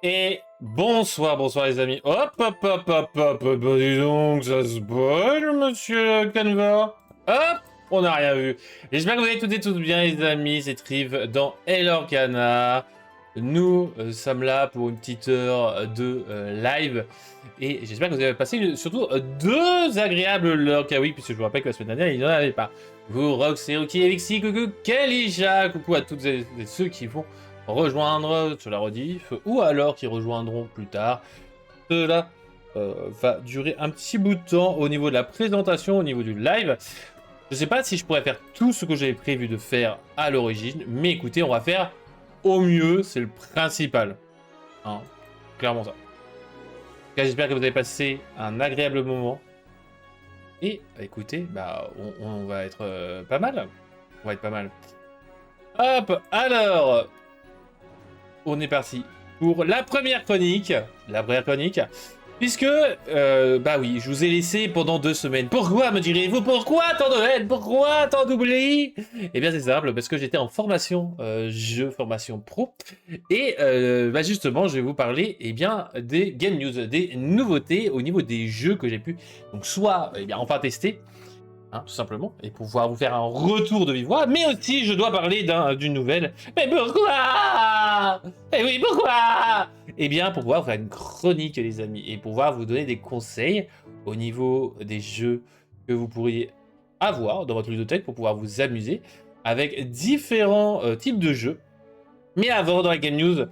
Et bonsoir, bonsoir les amis. Hop, hop, hop, hop, hop, bah dis donc, ça se spoil, monsieur Canva. Hop, on n'a rien vu. J'espère que vous allez toutes et tous bien les amis, c'est Triv dans El Organa. Nous sommes là pour une petite heure de live. Et j'espère que vous avez passé surtout deux agréables lurks. Ah oui, puisque je vous rappelle que la semaine dernière, il n'y en avait pas. Vous, Rox, Seruki, Elixir, coucou, Kalisha, coucou à toutes et ceux qui vont rejoindre sur la rediff ou alors qui rejoindront plus tard. Cela va durer un petit bout de temps au niveau de la présentation, au niveau du live. Je sais pas si je pourrais faire tout ce que j'avais prévu de faire à l'origine, mais écoutez, on va faire au mieux, c'est le principal. Hein, clairement ça. En tout cas, j'espère que vous avez passé un agréable moment. Et écoutez, bah, on va être pas mal. On va être pas mal. Hop, alors, on est parti pour la première chronique. Puisque, bah oui, je vous ai laissé pendant 2 semaines. Pourquoi, me direz-vous? Pourquoi tant de haine? Pourquoi tant d'oubli? Eh bien, c'est simple, parce que j'étais en formation formation pro. Et bah justement, je vais vous parler eh bien, des game news, des nouveautés au niveau des jeux que j'ai pu donc soit eh bien, enfin tester, hein, tout simplement, et pouvoir vous faire un retour de vive voix, mais aussi je dois parler d'une nouvelle. Mais pourquoi? Eh oui, pourquoi? Eh bien, pour pouvoir faire une chronique, les amis, et pouvoir vous donner des conseils au niveau des jeux que vous pourriez avoir dans votre ludothèque pour pouvoir vous amuser avec différents types de jeux. Mais avant, dans les Game News,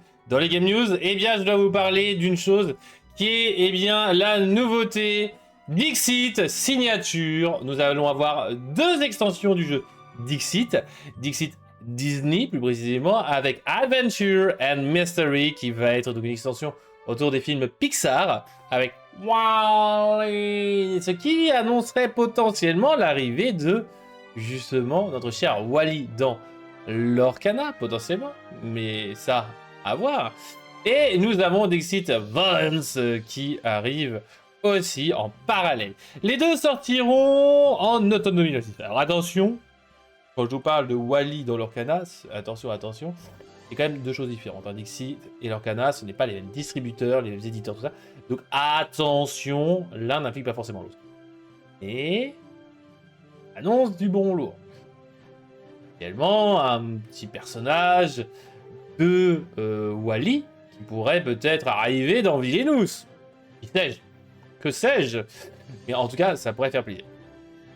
eh bien, je dois vous parler d'une chose qui est, eh bien, la nouveauté Dixit Signature. Nous allons avoir 2 extensions du jeu Dixit. Dixit Disney, plus précisément, avec Adventure and Mystery, qui va être donc une extension autour des films Pixar, avec Wall-E, ce qui annoncerait potentiellement l'arrivée de, justement, notre cher Wall-E dans l'Orcana, potentiellement, mais ça, à voir. Et nous avons Dixit Vance qui arrive aussi en parallèle. Les deux sortiront en automne 2026. Alors attention, quand je vous parle de Wall-E dans l'Orcana, attention, attention, c'est quand même 2 choses différentes. Hein. Dixit et l'Orcana, ce n'est pas les mêmes distributeurs, les mêmes éditeurs, tout ça. Donc attention, l'un n'implique pas forcément l'autre. Et annonce du bon lourd. Également un petit personnage de Wall-E qui pourrait peut-être arriver dans Vigenous. Qui sais-je? Que sais-je? Mais en tout cas, ça pourrait faire plaisir.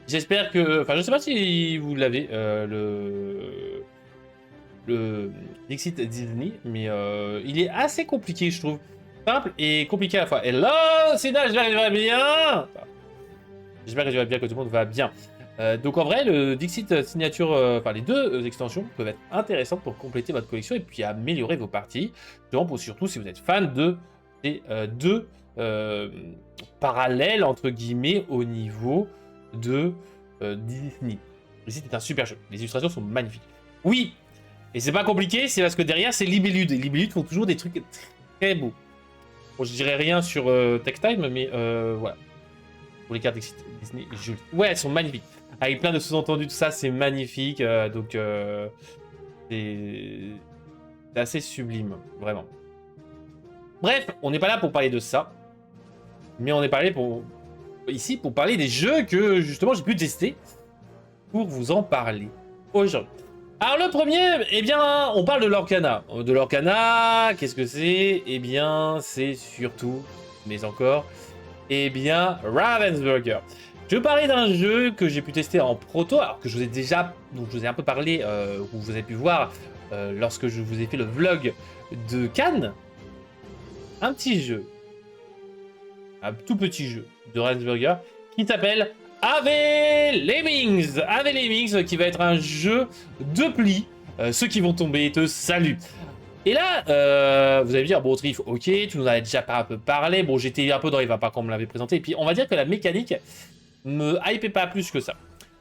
J'espère que... Enfin, je sais pas si vous l'avez, le Dixit Disney, mais il est assez compliqué, je trouve. Simple et compliqué à la fois. Hello, Sina, j'espère que tu vas bien. J'espère que tu vas bien, que tout le monde va bien. Donc en vrai, le Dixit Signature, enfin les 2 extensions peuvent être intéressantes pour compléter votre collection et puis améliorer vos parties. Surtout si vous êtes fan de ces 2 parallèles, entre guillemets, au niveau de Disney. Dixit est un super jeu. Les illustrations sont magnifiques. Oui, et c'est pas compliqué, c'est parce que derrière, c'est Libellude. Et Libellude font toujours des trucs très beaux. Bon, je dirais rien sur Tech Time, mais voilà. Pour les cartes Disney, jolies. Ouais, elles sont magnifiques. Avec plein de sous-entendus, tout ça, c'est magnifique. Donc, c'est assez sublime, vraiment. Bref, on n'est pas là pour parler de ça. Mais on est ici pour parler des jeux que, justement, j'ai pu tester. Pour vous en parler aujourd'hui. Alors, le premier, eh bien, on parle de l'Orcana. De l'Orcana, qu'est-ce que c'est? Eh bien, c'est surtout, mais encore, eh bien, Ravensburger. Je vais parler d'un jeu que j'ai pu tester en proto, alors que je vous ai déjà, donc je vous ai un peu parlé, ou vous avez pu voir lorsque je vous ai fait le vlog de Cannes. Un petit jeu, un tout petit jeu de Ravensburger qui s'appelle Ave Lemmings. Ave Lemmings qui va être un jeu de plis. Ceux qui vont tomber te saluent. Et là, vous allez me dire, bon, Trif, ok, tu nous en as déjà pas un peu parlé. Bon, j'étais un peu dans les vapeurs quand on me l'avait présenté. Et puis, on va dire que la mécanique me hypait pas plus que ça.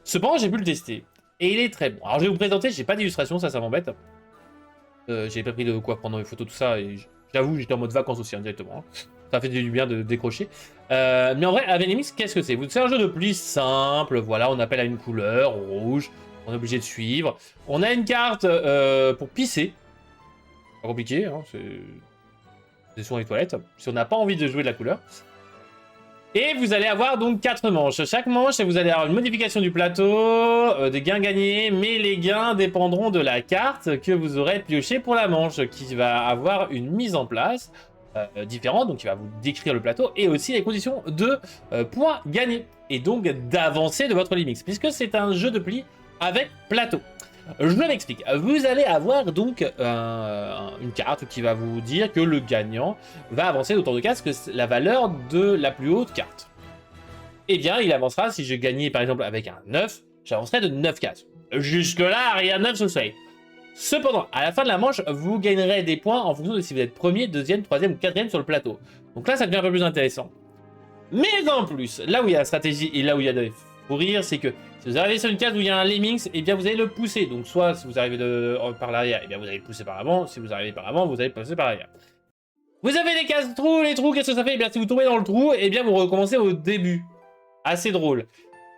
Cependant, j'ai pu le tester. Et il est très bon. Alors, je vais vous présenter, j'ai pas d'illustration, ça m'embête. J'ai pas pris de quoi prendre les photos, tout ça. Et j'avoue, j'étais en mode vacances aussi, indirectement. Hein. Ça fait du bien de décrocher. Mais en vrai, Avenemix, qu'est-ce que c'est? C'est un jeu de plis simple. Voilà, on appelle à une couleur, rouge. On est obligé de suivre. On a une carte pour pisser. Pas compliqué, hein, c'est C'est souvent les toilettes, si on n'a pas envie de jouer de la couleur. Et vous allez avoir donc 4 manches. Chaque manche, vous allez avoir une modification du plateau, des gains gagnés, mais les gains dépendront de la carte que vous aurez piochée pour la manche, qui va avoir une mise en place différente, donc qui va vous décrire le plateau, et aussi les conditions de points gagnés, et donc d'avancée de votre Limix, puisque c'est un jeu de pli avec plateau. Je m'explique. Vous allez avoir donc une carte qui va vous dire que le gagnant va avancer d'autant de cases que la valeur de la plus haute carte. Eh bien, il avancera, si je gagnais par exemple avec un 9, j'avancerai de 9 cases. Jusque-là, rien de neuf sous le soleil. Cependant, à la fin de la manche, vous gagnerez des points en fonction de si vous êtes premier, deuxième, troisième ou quatrième sur le plateau. Donc là, ça devient un peu plus intéressant. Mais en plus, là où il y a la stratégie et là où il y a des fous rires, c'est que si vous arrivez sur une case où il y a un Lemmings, et bien vous allez le pousser. Donc soit si vous arrivez par l'arrière, et bien vous allez le pousser par l'avant. Si vous arrivez par l'avant, vous allez le pousser par l'arrière. Vous avez des cases trous, les trous, qu'est-ce que ça fait? Et bien si vous tombez dans le trou, et bien vous recommencez au début. Assez drôle.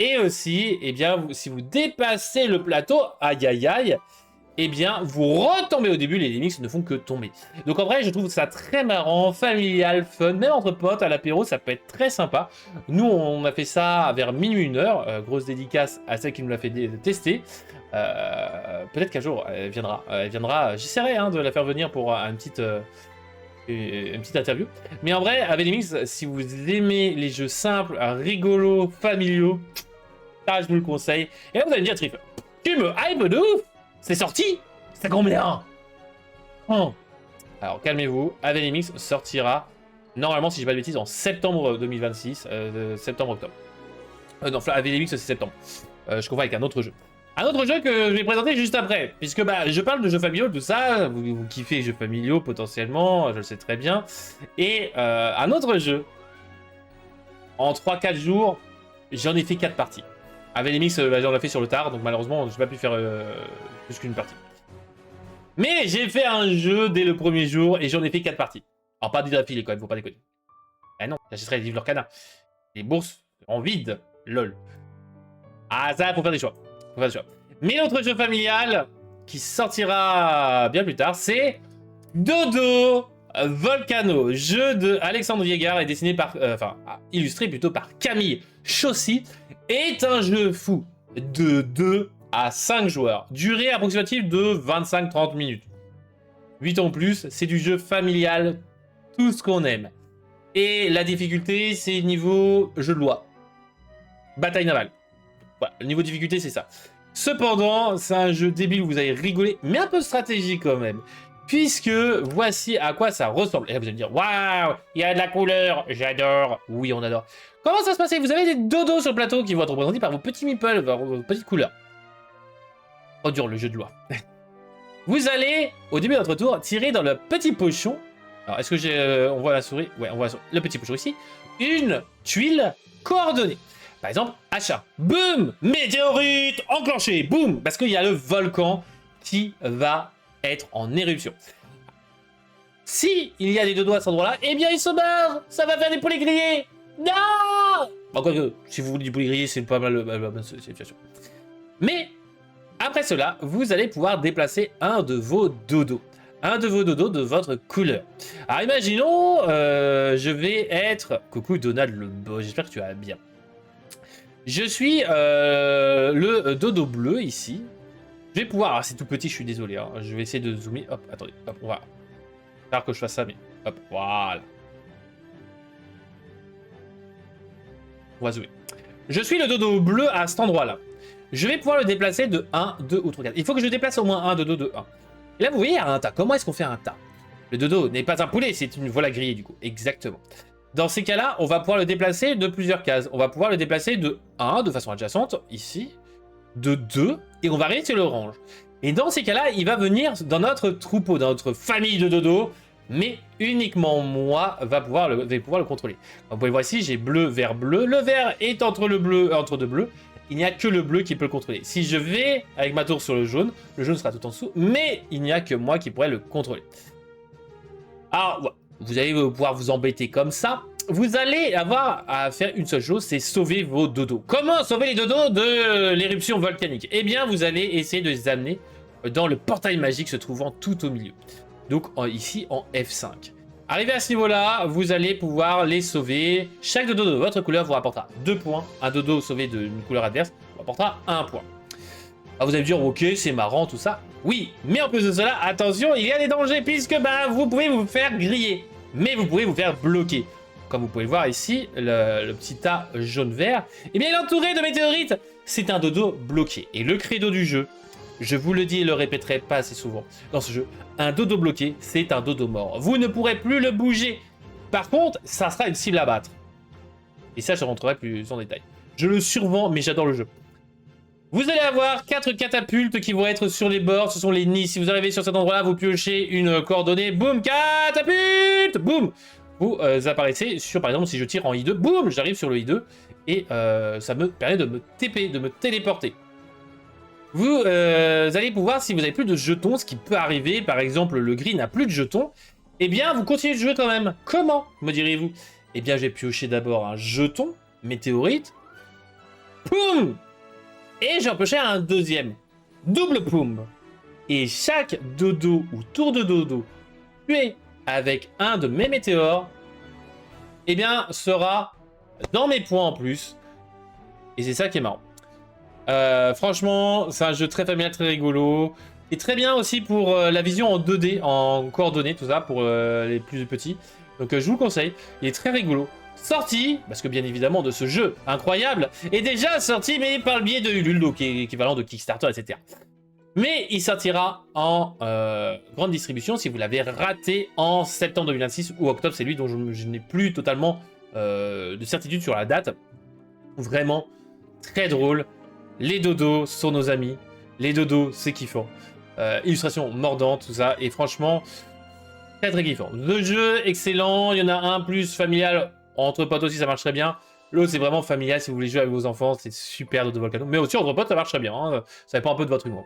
Et aussi, et bien si vous dépassez le plateau, aïe aïe aïe, eh bien, vous retombez au début, les Lemmings ne font que tomber. Donc en vrai, je trouve ça très marrant, familial, fun, même entre potes, à l'apéro, ça peut être très sympa. Nous, on a fait ça vers minuit 1h, grosse dédicace à celle qui nous l'a fait tester. Peut-être qu'un jour, elle viendra, j'essaierai de la faire venir pour une petite interview. Mais en vrai, avec Lemmings, si vous aimez les jeux simples, rigolos, familiaux, ça, je vous le conseille. Et là, vous allez me dire, Trif, tu me hype de ouf! C'est sorti? C'est combien? Oh. Alors calmez-vous, Ave Lemmings sortira normalement, si je dis pas de bêtises, en septembre 2026, septembre-octobre. Non, Ave Lemmings c'est septembre. Je confonds avec un autre jeu. Un autre jeu que je vais présenter juste après, puisque je parle de jeux familiaux, tout ça, vous kiffez les jeux familiaux potentiellement, je le sais très bien. Et un autre jeu, en 3-4 jours, j'en ai fait 4 parties. Avec les mix, j'en ai fait sur le tard, donc malheureusement, je n'ai pas pu faire plus qu'une partie. Mais j'ai fait un jeu dès le premier jour et j'en ai fait 4 parties. Alors, pas d'affilée quand même, faut pas déconner. Ah non, j'achèterai des livres Lorcana. Des bourses en vide, lol. Ah, ça, faut faire des choix. Faut faire des choix. Mais l'autre jeu familial qui sortira bien plus tard, c'est Dodo Volcano, jeu de Alexandre Viegard et dessiné par, illustré plutôt par Camille Chaussy, est un jeu fou de 2 à 5 joueurs, durée approximative de 25-30 minutes. 8 en plus, c'est du jeu familial, tout ce qu'on aime. Et la difficulté, c'est niveau jeu de loi. Bataille navale. Voilà, le niveau de difficulté, c'est ça. Cependant, c'est un jeu débile où vous allez rigoler, mais un peu stratégique quand même. Puisque voici à quoi ça ressemble. Et là, vous allez me dire, waouh, il y a de la couleur, j'adore. Oui, on adore. Comment ça se passe? Vous avez des dodos sur le plateau qui vont être représentés par vos petits meeples, par vos petites couleurs. Oh, dur, le jeu de loi. Vous allez, au début de votre tour, tirer dans le petit pochon. Alors, est-ce que j'ai. On voit la souris? Ouais, on voit le petit pochon ici. Une tuile coordonnée. Par exemple, achat. Boum! Météorite enclenché. Boum! Parce qu'il y a le volcan qui va être en éruption. Si il y a des dodos à cet endroit-là, eh bien, il se barre! Ça va faire des poulets grillés! Non! Bon, quoique, si vous voulez du poulet grillé, c'est pas mal la situation. Mais, après cela, vous allez pouvoir déplacer un de vos dodos. Un de vos dodos de votre couleur. Alors, imaginons, je vais être... Coucou Donald le beau, j'espère que tu vas bien. Je suis le dodo bleu ici. Je vais pouvoir... Ah, c'est tout petit, je suis désolé. Hein. Je vais essayer de zoomer. Hop, attendez. Hop, on va... faire que je fasse ça, mais... Hop, voilà. On va zoomer. Je suis le dodo bleu à cet endroit-là. Je vais pouvoir le déplacer de 1, 2 ou 3, 4. Il faut que je déplace au moins un dodo de 1. Et là, vous voyez, il y a un tas. Comment est-ce qu'on fait un tas? Le dodo n'est pas un poulet, c'est une volaille grillée, du coup. Exactement. Dans ces cas-là, on va pouvoir le déplacer de plusieurs cases. On va pouvoir le déplacer de 1, de façon adjacente, ici. De 2, et on va arrêter le range. Et dans ces cas-là, il va venir dans notre troupeau, dans notre famille de dodo, mais uniquement moi vais pouvoir le contrôler. Vous pouvez voir ici, j'ai bleu, vert, bleu. Le vert est entre deux bleus. Il n'y a que le bleu qui peut le contrôler. Si je vais avec ma tour sur le jaune sera tout en dessous, mais il n'y a que moi qui pourrais le contrôler. Alors, vous allez pouvoir vous embêter comme ça. Vous allez avoir à faire une seule chose, c'est sauver vos dodos. Comment sauver les dodos de l'éruption volcanique? Eh bien, vous allez essayer de les amener dans le portail magique se trouvant tout au milieu. Donc ici en F5. Arrivé à ce niveau-là, vous allez pouvoir les sauver. Chaque dodo de votre couleur vous rapportera 2 points. Un dodo sauvé d'une couleur adverse vous rapportera 1 point. Alors vous allez me dire, ok, c'est marrant tout ça. Oui, mais en plus de cela, attention, il y a des dangers puisque bah, vous pouvez vous faire griller. Mais vous pouvez vous faire bloquer. Comme vous pouvez le voir ici, le petit tas jaune-vert, eh bien il est entouré de météorites. C'est un dodo bloqué. Et le credo du jeu, je vous le dis et le répéterai pas assez souvent dans ce jeu, un dodo bloqué, c'est un dodo mort. Vous ne pourrez plus le bouger. Par contre, ça sera une cible à battre. Et ça, je rentrerai plus en détail. Je le survends, mais j'adore le jeu. Vous allez avoir 4 catapultes qui vont être sur les bords, ce sont les nids. Si vous arrivez sur cet endroit-là, vous piochez une coordonnée, boum, catapulte, boum. Vous apparaissez sur, par exemple, si je tire en I2, boum, j'arrive sur le I2, et ça me permet de me TP, de me téléporter. Vous allez pouvoir, si vous avez plus de jetons, ce qui peut arriver, par exemple, le gris n'a plus de jetons, eh bien, vous continuez de jouer quand même. Comment, me direz-vous? Eh bien, j'ai pioché d'abord un jeton, météorite, boum. Et j'en piochais un deuxième. Double poum. Et chaque dodo ou tour de dodo tué avec un de mes météores, eh bien, sera dans mes points en plus. Et c'est ça qui est marrant. Franchement, c'est un jeu très familial, très rigolo. Et très bien aussi pour la vision en 2D, en coordonnées, tout ça, pour les plus petits. Donc je vous le conseille. Il est très rigolo. Sorti, parce que bien évidemment de ce jeu incroyable, est déjà sorti, mais par le biais de Ulule, donc équivalent de Kickstarter, etc. Mais il sortira en grande distribution si vous l'avez raté en septembre 2026 ou octobre, c'est lui dont je n'ai plus totalement de certitude sur la date. Vraiment très drôle. Les dodos sont nos amis. Les dodos, c'est kiffant. Illustration mordante, tout ça. Et franchement, très très kiffant. Le jeu, excellent. Il y en a un plus familial. Entre potes aussi, ça marche très bien. L'autre, c'est vraiment familial. Si vous voulez jouer avec vos enfants, c'est super Dodo Volcano. Mais aussi, entre potes, ça marche très bien. Hein. Ça dépend un peu de votre humour.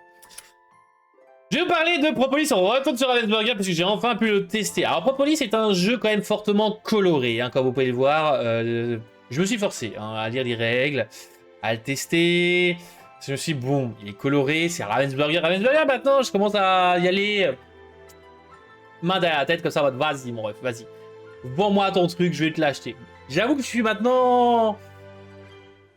Je vais vous parler de Propolis. On retourne sur Ravensburger parce que j'ai enfin pu le tester. Alors, Propolis est un jeu quand même fortement coloré. Hein, comme vous pouvez le voir. Je me suis forcé hein, à lire les règles, à le tester. Je me suis dit, boum, il est coloré. C'est Ravensburger. Ravensburger, maintenant, je commence à y aller. Main derrière la tête, comme ça, vas-y, mon ref, vas-y. Vends-moi ton truc, je vais te l'acheter. J'avoue que je suis maintenant...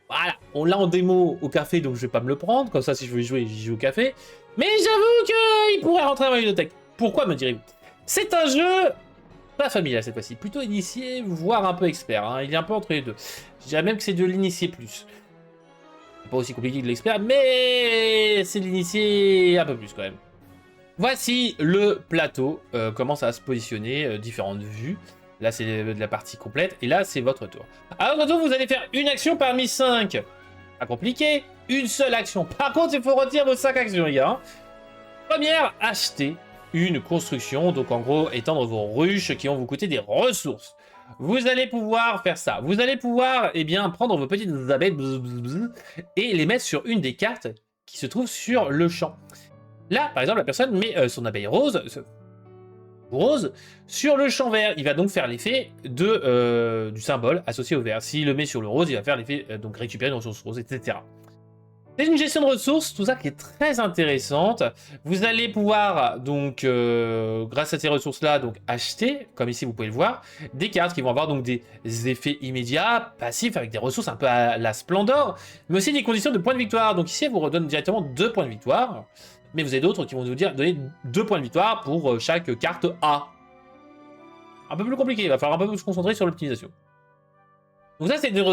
Voilà, on l'a en démo au café, donc je vais pas me le prendre. Comme ça, si je veux y jouer, j'y joue au café. Mais j'avoue qu'il pourrait rentrer dans ma bibliothèque. Pourquoi, me direz-vous? C'est un jeu pas familial cette fois-ci. Plutôt initié, voire un peu expert. Hein. Il est un peu entre les deux. Je dirais même que c'est de l'initié plus. C'est pas aussi compliqué que l'expert, mais c'est de l'initié un peu plus quand même. Voici le plateau, comment ça va se positionner, différentes vues. Là, c'est de la partie complète, et là, c'est votre tour. À votre tour, vous allez faire une action parmi 5. Pas compliqué, une seule action. Par contre, il faut retirer vos 5 actions, les gars. Première, acheter une construction, donc en gros, étendre vos ruches qui vont vous coûter des ressources. Vous allez pouvoir faire ça. Vous allez pouvoir, eh bien, prendre vos petites abeilles et les mettre sur une des cartes qui se trouve sur le champ. Là, par exemple, la personne met son abeille rose sur le champ vert. Il va donc faire l'effet du symbole associé au vert. S'il le met sur le rose, il va faire l'effet donc récupérer une ressource rose, etc. C'est une gestion de ressources, tout ça qui est très intéressante. Vous allez pouvoir donc, grâce à ces ressources-là, donc acheter, comme ici vous pouvez le voir, des cartes qui vont avoir donc des effets immédiats, passifs, avec des ressources un peu à la Splendor, mais aussi des conditions de points de victoire. Donc ici, elle vous redonne directement 2 points de victoire. Mais vous avez d'autres qui vont vous donner 2 points de victoire pour chaque carte A. Un peu plus compliqué, il va falloir un peu plus se concentrer sur l'optimisation. Donc ça, c'est deux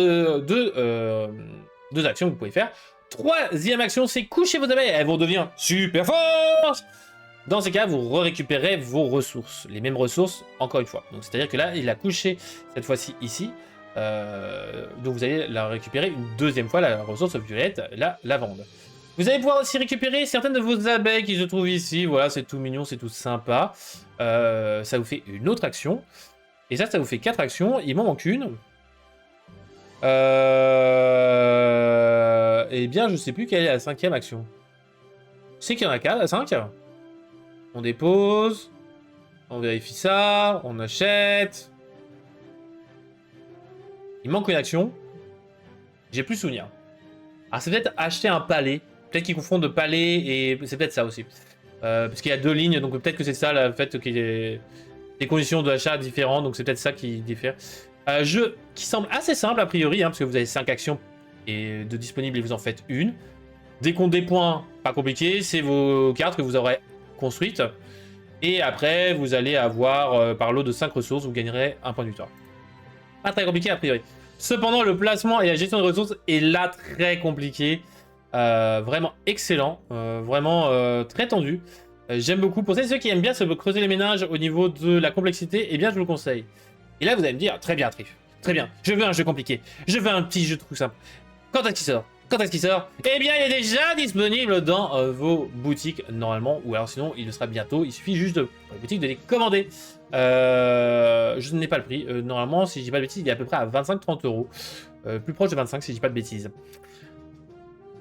actions que vous pouvez faire. Troisième action, c'est coucher vos abeilles. Elles vont devenir super fortes. Dans ces cas, vous récupérez vos ressources. Les mêmes ressources, encore une fois. Donc c'est-à-dire que là, il a couché cette fois-ci ici. Donc vous allez la récupérer une deuxième fois, la ressource violette, la lavande. Vous allez pouvoir aussi récupérer certaines de vos abeilles qui se trouvent ici. Voilà, c'est tout mignon, c'est tout sympa. Ça vous fait une autre action. Et ça vous fait 4 actions. Il m'en manque une. Eh bien, je sais plus quelle est la 5e action. Je sais qu'il y en a 4, 5. On dépose. On vérifie ça. On achète. Il manque une action. J'ai plus souvenir. Ah, c'est peut-être acheter un palais. Peut-être qu'ils confondent de palais et c'est peut-être ça aussi. Parce qu'il y a 2 lignes, donc peut-être que c'est ça le fait qu'il est... des conditions d'achat différentes, donc c'est peut-être ça qui diffère. Jeu qui semble assez simple a priori, hein, parce que vous avez 5 actions de disponibles et vous en faites une. Décompte des points, pas compliqué, c'est vos cartes que vous aurez construites. Et après, vous allez avoir, par lot de 5 ressources, vous gagnerez un point de victoire. Pas très compliqué a priori. Cependant, le placement et la gestion de ressources est là très compliqué. Vraiment excellent, vraiment très tendu. J'aime beaucoup. Pour ceux qui aiment bien se creuser les ménages au niveau de la complexité, eh bien je vous le conseille. Et là vous allez me dire, très bien Trif, très bien, je veux un jeu compliqué, je veux un petit jeu tout simple. Quand est-ce qu'il sort? Quand est-ce qu'il sort? Eh bien il est déjà disponible dans vos boutiques normalement, ou alors sinon il le sera bientôt, il suffit juste pour les boutiques de les commander. Je n'ai pas le prix, normalement si je dis pas de bêtises il est à peu près à 25-30 €. Plus proche de 25 si je dis pas de bêtises.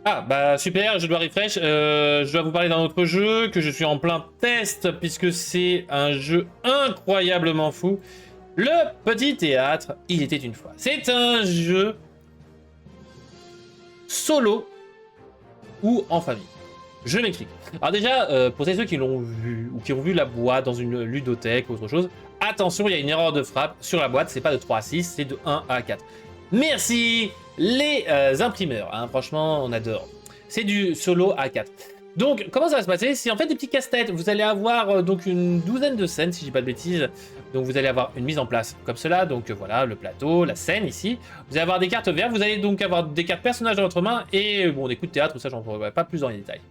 Ah bah super, je dois refresh, je dois vous parler d'un autre jeu que je suis en plein test puisque c'est un jeu incroyablement fou. Le Petit Théâtre, il était une fois. C'est un jeu solo ou en famille. Je m'explique. Alors déjà, pour ceux qui l'ont vu ou qui ont vu la boîte dans une ludothèque ou autre chose, attention, il y a une erreur de frappe sur la boîte, c'est pas de 3 à 6, c'est de 1 à 4. Merci les imprimeurs, hein, franchement on adore. C'est du solo à 4. Donc comment ça va se passer? C'est en fait des petits casse-têtes. Vous allez avoir donc une douzaine de scènes si je dis pas de bêtises. Donc vous allez avoir une mise en place comme cela. Donc voilà le plateau, la scène ici. Vous allez avoir des cartes vertes. Vous allez donc avoir des cartes personnages dans votre main et bon des coups de théâtre, ça j'en parlerai pas plus dans les détails.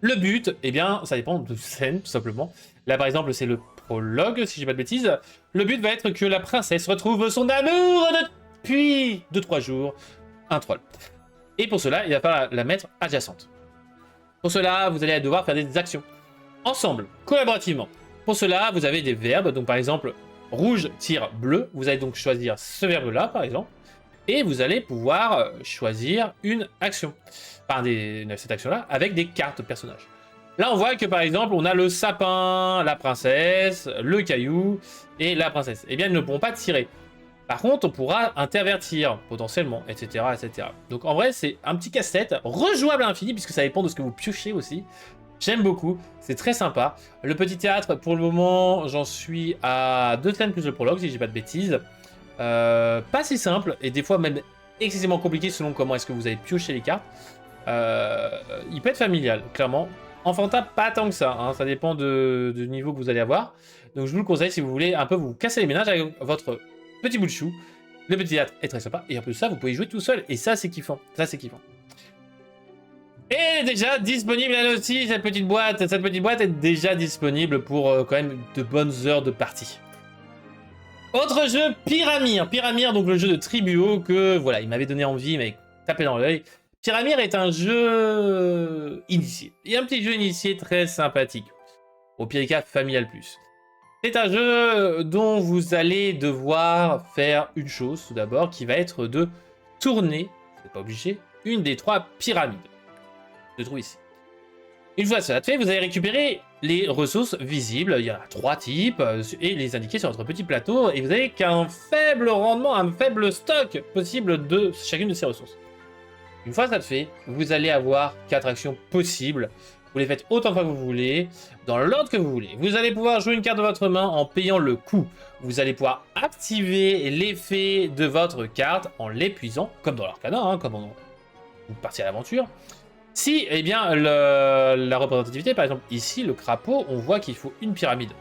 Le but, eh bien ça dépend de scène tout simplement. Là par exemple c'est le prologue si je dis pas de bêtises. Le but va être que la princesse retrouve son amour depuis 2-3 jours, un troll. Et pour cela, il va falloir la mettre adjacente. Pour cela, vous allez devoir faire des actions. Ensemble, collaborativement. Pour cela, vous avez des verbes. Donc par exemple, rouge tire bleu. Vous allez donc choisir ce verbe-là, par exemple. Et vous allez pouvoir choisir une action. Enfin, cette action-là, avec des cartes personnages. Là, on voit que par exemple, on a le sapin, la princesse, le caillou et la princesse. Eh bien, ils ne pourront pas tirer. Par contre, on pourra intervertir potentiellement, etc., etc. Donc en vrai, c'est un petit casse-tête, rejouable à l'infini, puisque ça dépend de ce que vous piochez aussi. J'aime beaucoup, c'est très sympa. Le Petit Théâtre, pour le moment, j'en suis à 2 scènes plus le prologue, si je dis pas de bêtises. Pas si simple, et des fois même excessivement compliqué selon comment est-ce que vous avez pioché les cartes. Il peut être familial, clairement. Enfantin, pas tant que ça, hein, ça dépend du niveau que vous allez avoir. Donc je vous le conseille si vous voulez un peu vous casser les ménages avec votre petit bout de chou. Le Petit Théâtre est très sympa. Et en plus de ça, vous pouvez y jouer tout seul. Et ça, c'est kiffant. Ça, c'est kiffant. Et déjà disponible elle aussi, cette petite boîte. Cette petite boîte est déjà disponible pour quand même de bonnes heures de partie. Autre jeu, Pyramire. Pyramire, donc le jeu de Tribuo que, voilà, il m'avait donné envie, il m'avait tapé dans l'œil. Pyramire est un jeu initié. Et un petit jeu initié très sympathique. Au pire des cas, familial plus. C'est un jeu dont vous allez devoir faire une chose tout d'abord, qui va être de tourner, c'est pas obligé, une des 3 pyramides. Je trouve ici. Une fois cela fait, vous allez récupérer les ressources visibles, il y en a 3 types, et les indiquer sur votre petit plateau, et vous n'avez qu'un faible rendement, un faible stock possible de chacune de ces ressources. Une fois ça fait, vous allez avoir 4 actions possibles. Vous les faites autant de fois que vous voulez, dans l'ordre que vous voulez. Vous allez pouvoir jouer une carte de votre main en payant le coût. Vous allez pouvoir activer l'effet de votre carte en l'épuisant, comme dans l'Arcana, hein, comme vous partiez à l'aventure. Si, eh bien, la représentativité, par exemple, ici, le crapaud, on voit qu'il faut une pyramide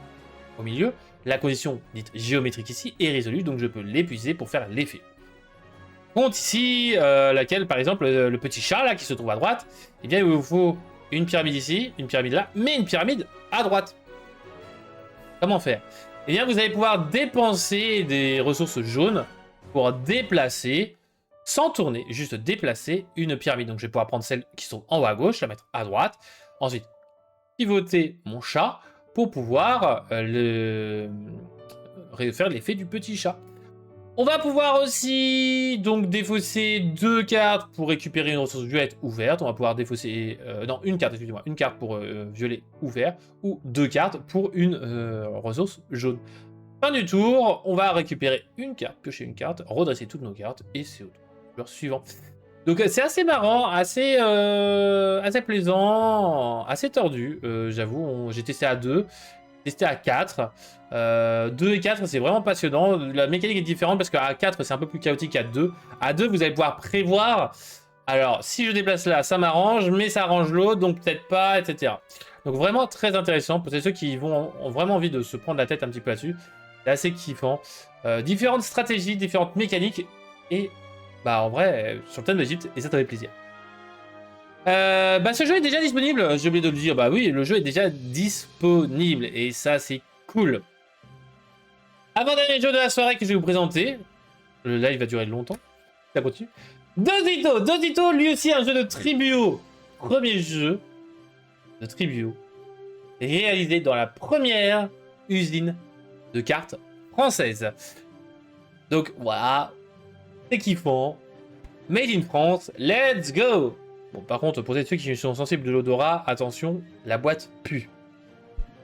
au milieu. La condition dite géométrique ici est résolue, donc je peux l'épuiser pour faire l'effet. Compte ici, laquelle, par exemple, le petit chat, là, qui se trouve à droite, eh bien, il vous faut une pyramide ici, une pyramide là, mais une pyramide à droite. Comment faire? Eh bien, vous allez pouvoir dépenser des ressources jaunes pour déplacer, sans tourner, juste déplacer une pyramide. Donc, je vais pouvoir prendre celles qui sont en haut à gauche, la mettre à droite. Ensuite, pivoter mon chat pour pouvoir faire l'effet du petit chat. On va pouvoir aussi donc défausser 2 cartes pour récupérer une ressource violette ouverte. On va pouvoir défausser non, une carte, excusez-moi, une carte pour violet ouvert ou 2 cartes pour une ressource jaune. Fin du tour, on va récupérer une carte, piocher une carte, redresser toutes nos cartes et c'est au tour suivant. Donc c'est assez marrant, assez plaisant, assez tordu, j'avoue. J'ai testé à 2. tester à 4. 2 et 4, c'est vraiment passionnant. La mécanique est différente parce qu'à 4, c'est un peu plus chaotique qu'à 2. À 2, vous allez pouvoir prévoir. Alors, si je déplace là, ça m'arrange, mais ça arrange l'autre, donc peut-être pas, etc. Donc vraiment très intéressant pour ceux qui ont vraiment envie de se prendre la tête un petit peu là-dessus. C'est assez kiffant. Différentes stratégies, différentes mécaniques. Et bah en vrai, sur le thème d'Egypte, et ça fait plaisir. Ce jeu est déjà disponible, j'ai oublié de le dire. Bah oui, le jeu est déjà disponible. Et ça, c'est cool. Avant-dernier jeu de la soirée que je vais vous présenter. Le live va durer longtemps. Ça continue. Dosito. Dosito, lui aussi, un jeu de Tribio. Premier jeu de Tribio. Réalisé dans la première usine de cartes française. Donc voilà. C'est kiffant. Made in France. Let's go. Bon, par contre, pour ceux qui sont sensibles de l'odorat, attention, la boîte pue.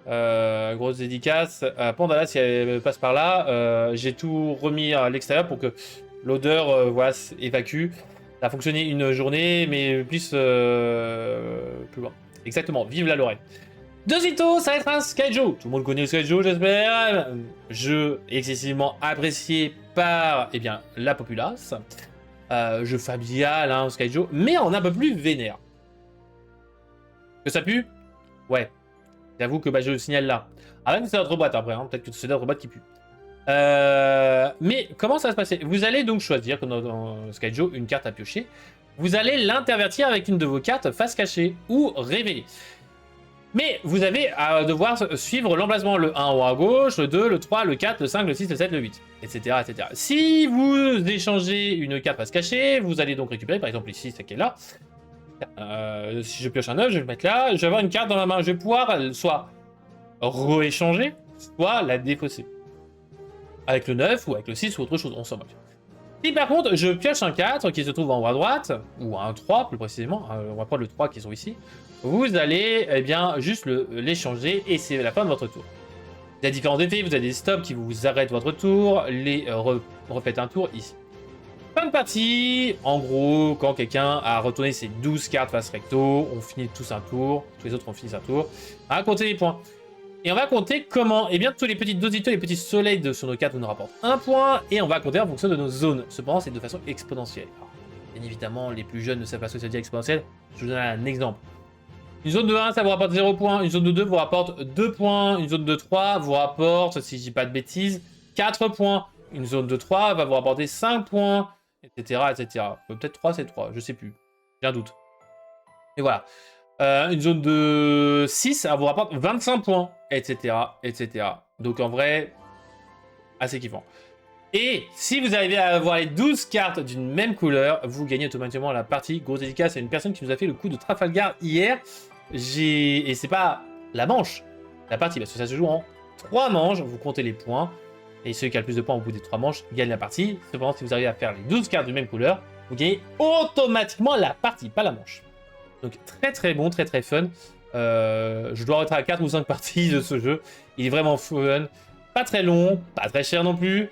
Grosse dédicace à Pandala si elle passe par là. J'ai tout remis à l'extérieur pour que l'odeur voilà, évacue. Ça a fonctionné une journée, mais plus loin. Exactement, vive la Lorraine. Dosito, ça va être un Skyjo. Tout le monde connaît le Skyjo, j'espère. Jeu excessivement apprécié par la populace. Jeu familial, hein, Skyjo, mais en un peu plus vénère. Que ça pue? Ouais. J'avoue que je le signale là. Ah même c'est notre boîte après, hein. Peut-être que c'est notre boîte qui pue. Mais comment ça va se passer? Vous allez donc choisir, comme dans Skyjo, une carte à piocher. Vous allez l'intervertir avec une de vos cartes face cachée ou révélée. Mais vous allez devoir suivre l'emplacement, le 1 en haut à gauche, le 2, le 3, le 4, le 5, le 6, le 7, le 8, etc. etc. Si vous échangez une carte face cachée, vous allez donc récupérer, par exemple ici, celle qui est là. Si je pioche un 9, je vais le mettre là, je vais avoir une carte dans ma main, je vais pouvoir soit rééchanger, soit la défausser. Avec le 9 ou avec le 6 ou autre chose, on s'en moque. Si par contre je pioche un 4 qui se trouve en haut à droite, ou un 3 plus précisément, on va prendre le 3 qui sont ici, vous allez juste l'échanger et c'est la fin de votre tour. Il y a différents effets, vous avez des stops qui vous arrêtent votre tour, les refaites un tour ici. Fin de partie, en gros, quand quelqu'un a retourné ses 12 cartes face recto, on finit tous un tour, tous les autres ont fini un tour, on va compter les points. Et on va compter comment? Eh bien, tous les petits dositos, les petits soleils sur nos cartes nous rapportent un point, et on va compter en fonction de nos zones. Cependant, c'est de façon exponentielle. Alors, bien évidemment, les plus jeunes ne savent pas ce que ça veut dire exponentielle. Je vous donne un exemple. Une zone de 1, ça vous rapporte 0 points. Une zone de 2 vous rapporte 2 points. Une zone de 3 vous rapporte, si je dis pas de bêtises, 4 points. Une zone de 3 va vous rapporter 5 points, etc. etc. Peut-être 3, c'est 3, je sais plus. J'ai un doute. Et voilà. Une zone de 6, ça vous rapporte 25 points, etc. etc. Donc en vrai, assez kiffant. Et si vous arrivez à avoir les 12 cartes d'une même couleur, vous gagnez automatiquement la partie. Grosse dédicace à une personne qui nous a fait le coup de Trafalgar hier. Et c'est pas la manche, la partie, parce que ça se joue en 3 manches, vous comptez les points. Et celui qui a le plus de points au bout des 3 manches gagne la partie. Cependant, si vous arrivez à faire les 12 cartes d'une même couleur, vous gagnez automatiquement la partie, pas la manche. Donc très très bon, très très fun. Je dois être à 4 ou 5 parties de ce jeu. Il est vraiment fun. Pas très long, pas très cher non plus.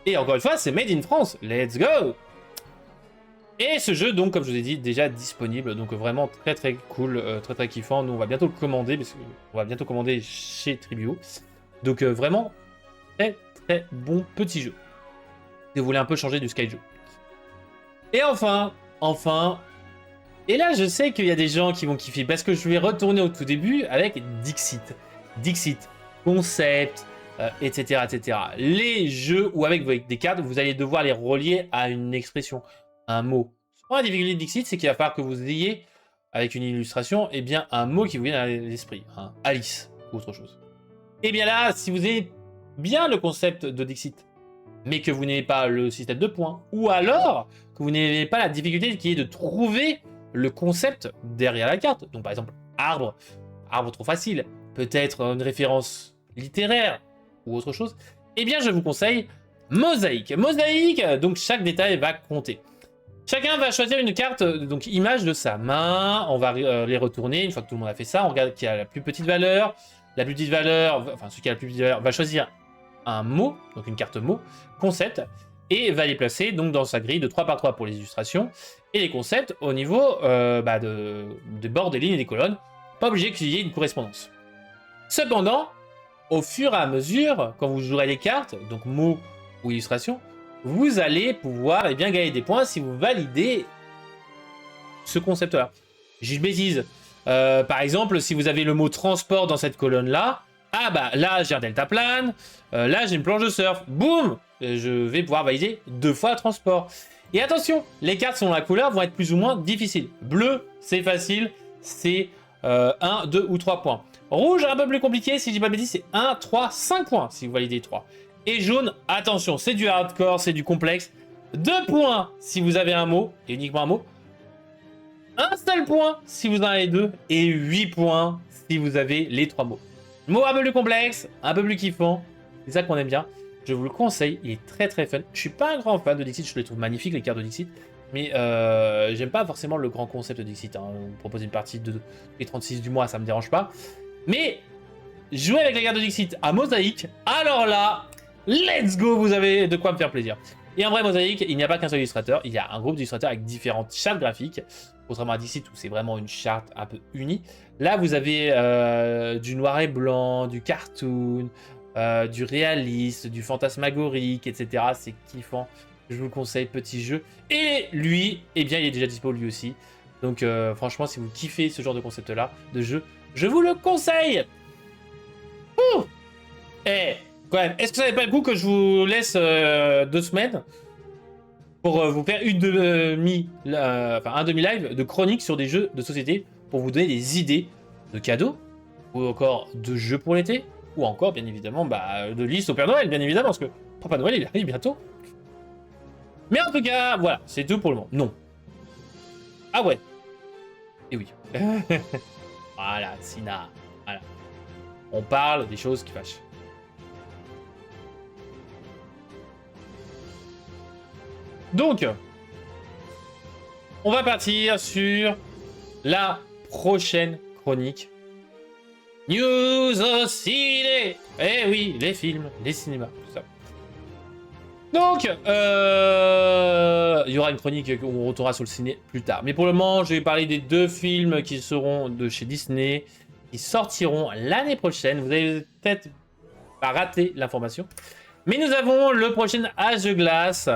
Et encore une fois, c'est made in France. Let's go! Et ce jeu, donc, comme je vous ai dit, déjà disponible. Donc vraiment très très cool, très très kiffant. Nous, on va bientôt le commander, parce qu'on va bientôt commander chez Tribio. Donc vraiment, très très bon petit jeu. Si vous voulez un peu changer du Skyjo. Et enfin, et là, je sais qu'il y a des gens qui vont kiffer parce que je vais retourner au tout début avec Dixit. Dixit, concept, etc., etc. Les jeux où avec des cartes, vous allez devoir les relier à une expression, un mot. La difficulté de Dixit, c'est qu'il va falloir que vous ayez, avec une illustration, un mot qui vous vienne à l'esprit. Hein, Alice, ou autre chose. Et bien là, si vous avez bien le concept de Dixit, mais que vous n'avez pas le système de points, ou alors que vous n'avez pas la difficulté qui est de trouver le concept derrière la carte. Donc par exemple, arbre trop facile, peut-être une référence littéraire ou autre chose. Eh bien, je vous conseille Mosaïque. Mosaïque, donc chaque détail va compter. Chacun va choisir une carte, donc image de sa main. On va les retourner. Une fois que tout le monde a fait ça, on regarde qui a la plus petite valeur. La plus petite valeur, enfin celui qui a la plus petite valeur va choisir un mot, donc une carte mot, concept, et va les placer donc dans sa grille de 3 par 3 pour les illustrations, et les concepts au niveau des bords, des lignes et des colonnes. Pas obligé qu'il y ait une correspondance. Cependant, au fur et à mesure, quand vous jouerez les cartes, donc mots ou illustrations, vous allez pouvoir eh bien, gagner des points si vous validez ce concept-là. J'ai une bêtise. Par exemple, si vous avez le mot transport dans cette colonne-là, ah bah là j'ai un deltaplane, là j'ai une planche de surf, boum, je vais pouvoir valider 2 fois transport. Et attention, les cartes selon la couleur vont être plus ou moins difficiles. Bleu, c'est facile, c'est 1, 2 ou 3 points. Rouge, un peu plus compliqué, si je dis pas de bêtises, c'est 1, 3, 5 points si vous validez 3. Et jaune, attention, c'est du hardcore, c'est du complexe. 2 points si vous avez un mot, et uniquement un mot. Un seul point si vous en avez 2, et 8 points si vous avez les 3 mots. Mot un peu plus complexe, un peu plus kiffant, c'est ça qu'on aime bien. Je vous le conseille, il est très très fun. Je suis pas un grand fan de Dixit, je les trouve magnifiques les cartes de Dixit, mais j'aime pas forcément le grand concept de Dixit. Hein. On propose une partie de les 36 du mois, ça me dérange pas. Mais jouer avec les cartes de Dixit à Mosaïque, alors là, let's go, vous avez de quoi me faire plaisir. Et en vrai, Mosaïque, il n'y a pas qu'un seul illustrateur, il y a un groupe d'illustrateurs avec différentes chartes graphiques. Contrairement à Dixit où c'est vraiment une charte un peu unie. Là, vous avez du noir et blanc, du cartoon, du réaliste, du fantasmagorique, etc. C'est kiffant. Je vous le conseille, petit jeu. Et lui, eh bien, il est déjà dispo lui aussi. Donc, franchement, si vous kiffez ce genre de concept-là, de jeu, je vous le conseille. Ouh. Eh, quand même, est-ce que ça n'est pas le coup que je vous laisse 2 semaines pour vous faire un demi-live de chronique sur des jeux de société pour vous donner des idées de cadeaux ou encore de jeux pour l'été ou encore bien évidemment de liste au Père Noël bien évidemment parce que Papa Noël il arrive bientôt. Mais en tout cas voilà c'est tout pour le moment. Non. Ah ouais. Et oui. Voilà Sina. Voilà. On parle des choses qui fâchent. Donc, on va partir sur la prochaine chronique. News au ciné. Eh oui, les films, les cinémas, tout ça. Donc, il y aura une chronique où on retournera sur le ciné plus tard. Mais pour le moment, je vais parler des 2 films qui seront de chez Disney, qui sortiront l'année prochaine. Vous avez peut-être pas raté l'information. Mais nous avons le prochain Âge de glace,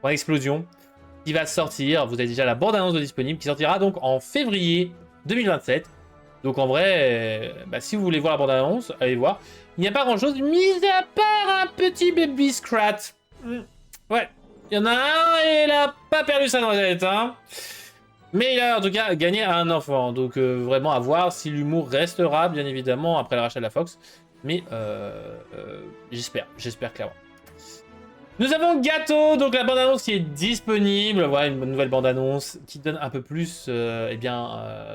en explosion, qui va sortir. Vous avez déjà la bande-annonce de disponible, qui sortira donc en février 2027. Donc en vrai, si vous voulez voir la bande-annonce, allez voir. Il n'y a pas grand-chose, mis à part un petit baby Scrat. Ouais, il y en a un et il a pas perdu sa noisette, hein. Mais il a en tout cas gagné un enfant. Donc vraiment à voir si l'humour restera, bien évidemment, après le rachat de la Fox. Mais j'espère clairement. Nous avons Gâteau, donc la bande-annonce qui est disponible. Voilà, une nouvelle bande-annonce qui donne un peu plus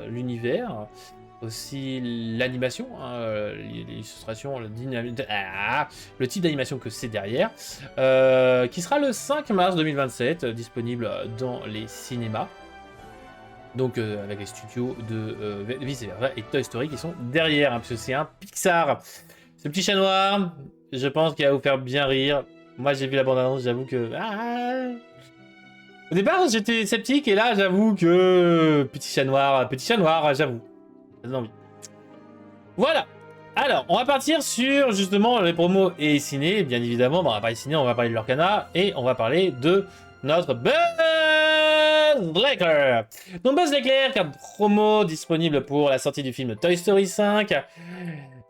l'univers. Aussi l'animation, hein, l'illustration, le type d'animation que c'est derrière. Qui sera le 5 mars 2027, disponible dans les cinémas. Donc avec les studios de Vice Versa et Toy Story qui sont derrière, hein, parce que c'est un Pixar. Ce petit chat noir, je pense qu'il va vous faire bien rire. Moi, j'ai vu la bande-annonce, j'avoue que... Au départ, j'étais sceptique, et là, j'avoue que... Petit chat noir, j'avoue. Ça donne envie. Voilà. Alors, on va partir sur, justement, les promos et ciné. Bien évidemment, on va parler ciné, on va parler de l'Orcana, et on va parler de notre Buzz Lightyear. Donc, Buzz Lightyear, carte promo disponible pour la sortie du film Toy Story 5.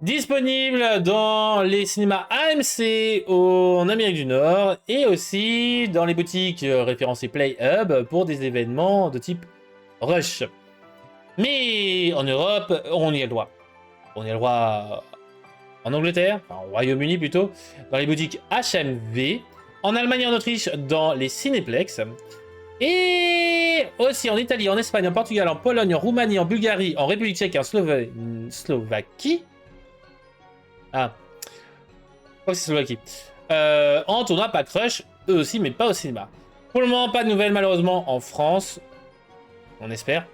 Disponible dans les cinémas AMC en Amérique du Nord et aussi dans les boutiques référencées PlayHub pour des événements de type Rush. Mais en Europe, on y a le droit. On y a le droit en Angleterre, enfin au Royaume-Uni plutôt, dans les boutiques HMV, en Allemagne et en Autriche dans les Cinéplex, et aussi en Italie, en Espagne, en Portugal, en Pologne, en Roumanie, en Bulgarie, en République tchèque et en Slovaquie. Ah, je crois que c'est Slovaquie. En tournoi Pack Rush, eux aussi, mais pas au cinéma. Pour le moment, pas de nouvelles malheureusement en France. On espère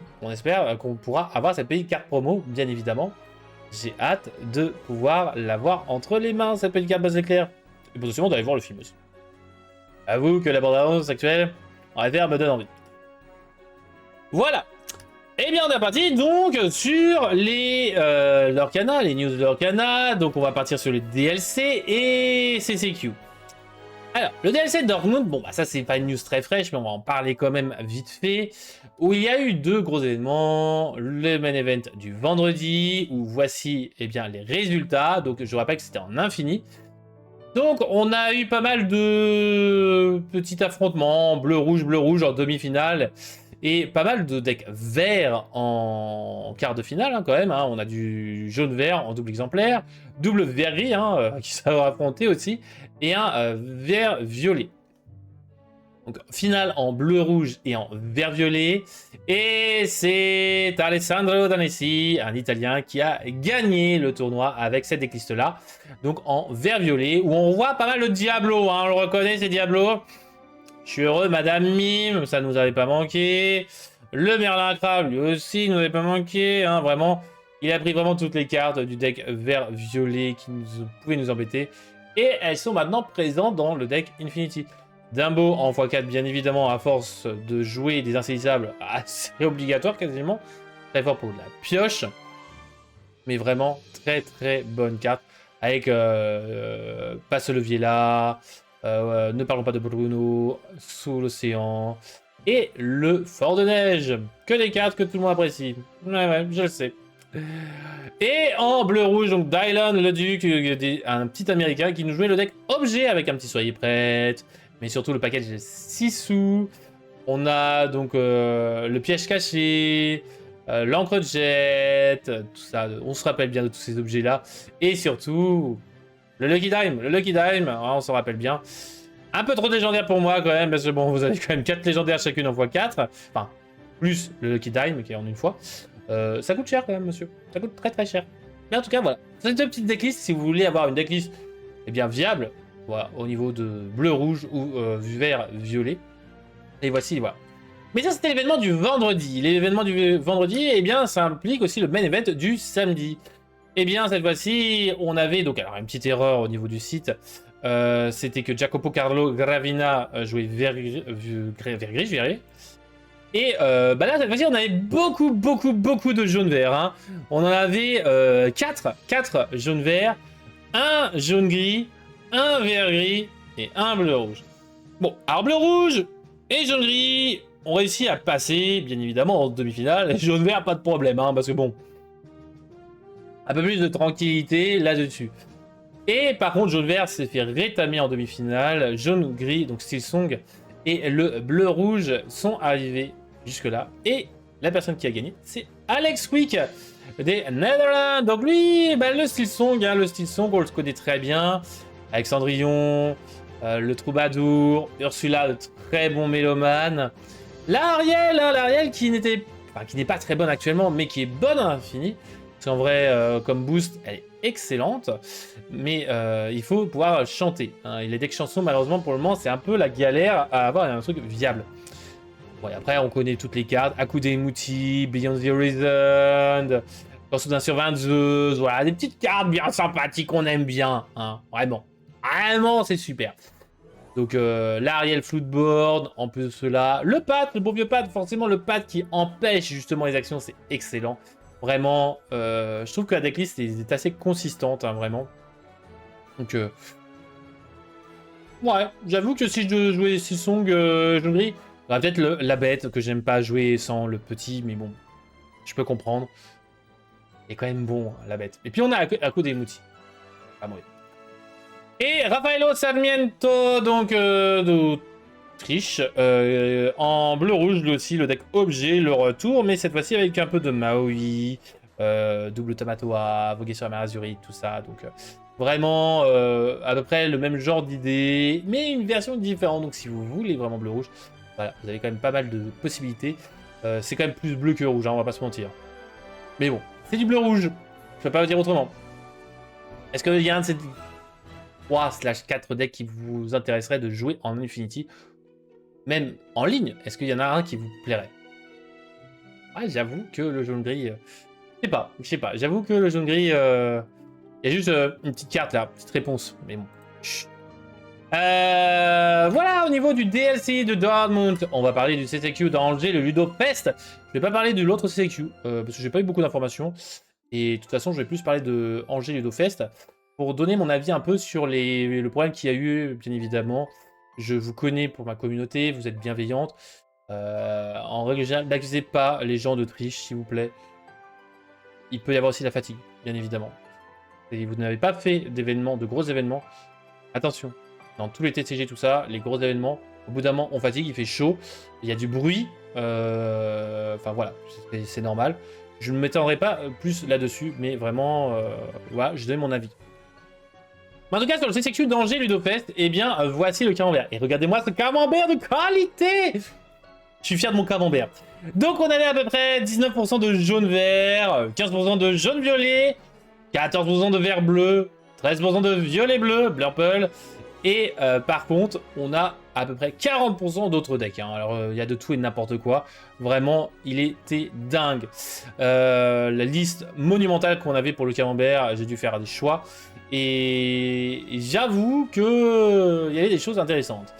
qu'on pourra avoir cette petite carte promo, bien évidemment. J'ai hâte de pouvoir l'avoir entre les mains, cette petite carte Buzz Éclair. Et potentiellement d'aller voir le film aussi. Avoue que la bande-annonce actuelle, en FR, me donne envie. Voilà. Eh bien, on est parti donc sur les Lorcana, les news de Lorcana. Donc, on va partir sur les DLC et CCQ. Alors, le DLC de Dortmund, bon, bah ça, c'est pas une news très fraîche, mais on va en parler quand même vite fait. Où il y a eu deux gros événements. Le main event du vendredi, où voici eh bien, les résultats. Donc, je rappelle que c'était en infini. Donc, on a eu pas mal de petits affrontements, bleu-rouge en demi-finale. Et pas mal de decks verts en quart de finale, hein, quand même. Hein. On a du jaune-vert en double exemplaire, double vert-gris, hein, qui savent affronter aussi, et un vert-violet. Donc, finale en bleu-rouge et en vert-violet. Et c'est Alessandro Danesi, un Italien, qui a gagné le tournoi avec cette decklist-là. Donc, en vert-violet, où on voit pas mal de Diablo. Hein, on le reconnaît, c'est Diablo. Je suis heureux, Madame Mime, ça nous avait pas manqué. Le Merlin Crabe, lui aussi, nous avait pas manqué. Hein, vraiment, il a pris vraiment toutes les cartes du deck vert-violet qui pouvaient nous embêter. Et elles sont maintenant présentes dans le deck Infinity. Dumbo en x4, bien évidemment, à force de jouer des insaisissables, assez obligatoire quasiment. Très fort pour de la pioche. Mais vraiment, très très bonne carte. Avec Passe le levier là. Ne parlons pas de Bruno, Sous l'océan, et le Fort de Neige. Que des cartes que tout le monde apprécie. Ouais, je le sais. Et en bleu-rouge, donc Dylan, le Duc, un petit américain qui nous jouait le deck objet avec un petit soyez prête, mais surtout le package 6 sous. On a donc le piège caché, l'encre de jet, tout ça. On se rappelle bien de tous ces objets-là. Et surtout, le Lucky Dime, on s'en rappelle bien. Un peu trop de légendaires pour moi quand même, parce que bon, vous avez quand même 4 légendaires chacune en x4. Enfin, plus le Lucky Dime qui est en une fois. Ça coûte cher quand même, monsieur. Ça coûte très très cher. Mais en tout cas, voilà. C'est deux petites decklists si vous voulez avoir une decklist eh bien, viable, voilà, au niveau de bleu-rouge ou vert-violet. Et voici, voilà. Mais ça, c'était l'événement du vendredi. L'événement du vendredi, eh bien, ça implique aussi le main event du samedi. Eh bien, cette fois-ci, on avait donc alors une petite erreur au niveau du site. C'était que Jacopo Carlo Gravina jouait vert gris, je dirais. Et bah là, cette fois-ci, on avait beaucoup de jaune-vert. Hein. On en avait 4 jaune-vert, un jaune-gris, un vert-gris et un bleu-rouge. Bon, alors bleu-rouge et jaune-gris ont réussi à passer, bien évidemment, en demi-finale. Jaune-vert, pas de problème, hein, parce que bon, un peu plus de tranquillité là-dessus. Et par contre, jaune-vert s'est fait rétamer en demi-finale. Jaune-gris, donc Steelsong, et le bleu-rouge sont arrivés jusque-là. Et la personne qui a gagné, c'est Alex Wick des Netherlands. Donc lui, bah, le Steelsong, hein, on le connaît très bien. Avec Cendrillon, le Troubadour, Ursula, le très bon mélomane. L'Ariel qui n'est pas très bonne actuellement, mais qui est bonne à l'infini. Parce qu'en vrai, comme boost, elle est excellente. Mais il faut pouvoir chanter. Hein. Et les decks chansons, malheureusement, pour le moment, c'est un peu la galère à avoir un truc viable. Bon, et après, on connaît toutes les cartes. Akudemouti, Beyond the Horizon, Corso d'un sur 22. Voilà, des petites cartes bien sympathiques qu'on aime bien. Hein. Vraiment. Vraiment, c'est super. Donc l'Ariel Floodboard, en plus de cela, le pad, le bon vieux pad, forcément le pad qui empêche justement les actions, c'est excellent. Vraiment, je trouve que la decklist est assez consistante, hein, vraiment. Donc, ouais, j'avoue que si je devais jouer Silsong jaune-gris, peut-être la bête que j'aime pas jouer sans le petit, mais bon, je peux comprendre. Il est quand même bon, hein, la bête. Et puis on a Akudemouti. Pas mauvais. Et Raffaello Sarmiento, donc d'Autriche, en bleu-rouge, lui aussi, le deck objet, le retour, mais cette fois-ci avec un peu de Maui, double Tamatoa, voguer sur la mer Azurite, tout ça, donc vraiment à peu près le même genre d'idée, mais une version différente, donc si vous voulez vraiment bleu-rouge, voilà, vous avez quand même pas mal de possibilités. C'est quand même plus bleu que rouge, hein, on va pas se mentir. Mais bon, c'est du bleu-rouge, je peux pas le dire autrement. Est-ce qu'il y a un de ces 3/4 decks qui vous intéresserait de jouer en Infinity, même en ligne? Est-ce qu'il y en a un qui vous plairait? Ouais, j'avoue que le jaune-gris... je sais pas. J'avoue que le jaune-gris... Il y a juste une petite carte là, petite réponse. Mais bon. Chut. Voilà, au niveau du DLC de Dortmund, on va parler du CCQ d'Angers, le Ludofest. Je vais pas parler de l'autre CCQ, parce que j'ai pas eu beaucoup d'informations. Et de toute façon, je vais plus parler de Angers Ludofest pour donner mon avis un peu sur le problème qu'il y a eu, bien évidemment. Je vous connais pour ma communauté, vous êtes bienveillante. En règle générale, n'accusez pas les gens de triche, s'il vous plaît. Il peut y avoir aussi la fatigue, bien évidemment. Et vous n'avez pas fait d'événements, de gros événements. Attention, dans tous les TCG, tout ça, les gros événements, au bout d'un moment, on fatigue, il fait chaud, il y a du bruit. Enfin voilà, c'est normal. Je ne m'étendrai pas plus là-dessus, mais vraiment, voilà, je donne mon avis. Mais en tout cas, sur le CCQ d'Angers Ludofest, eh bien, voici le camembert. Et regardez-moi ce camembert de qualité! Je suis fier de mon camembert. Donc, on avait à peu près 19% de jaune-vert, 15% de jaune-violet, 14% de vert-bleu, 13% de violet-bleu, blurple. Et par contre, on a à peu près 40% d'autres decks. Hein. Alors, il y a de tout et de n'importe quoi. Vraiment, il était dingue. La liste monumentale qu'on avait pour le camembert, j'ai dû faire des choix. Et j'avoue que il y avait des choses intéressantes.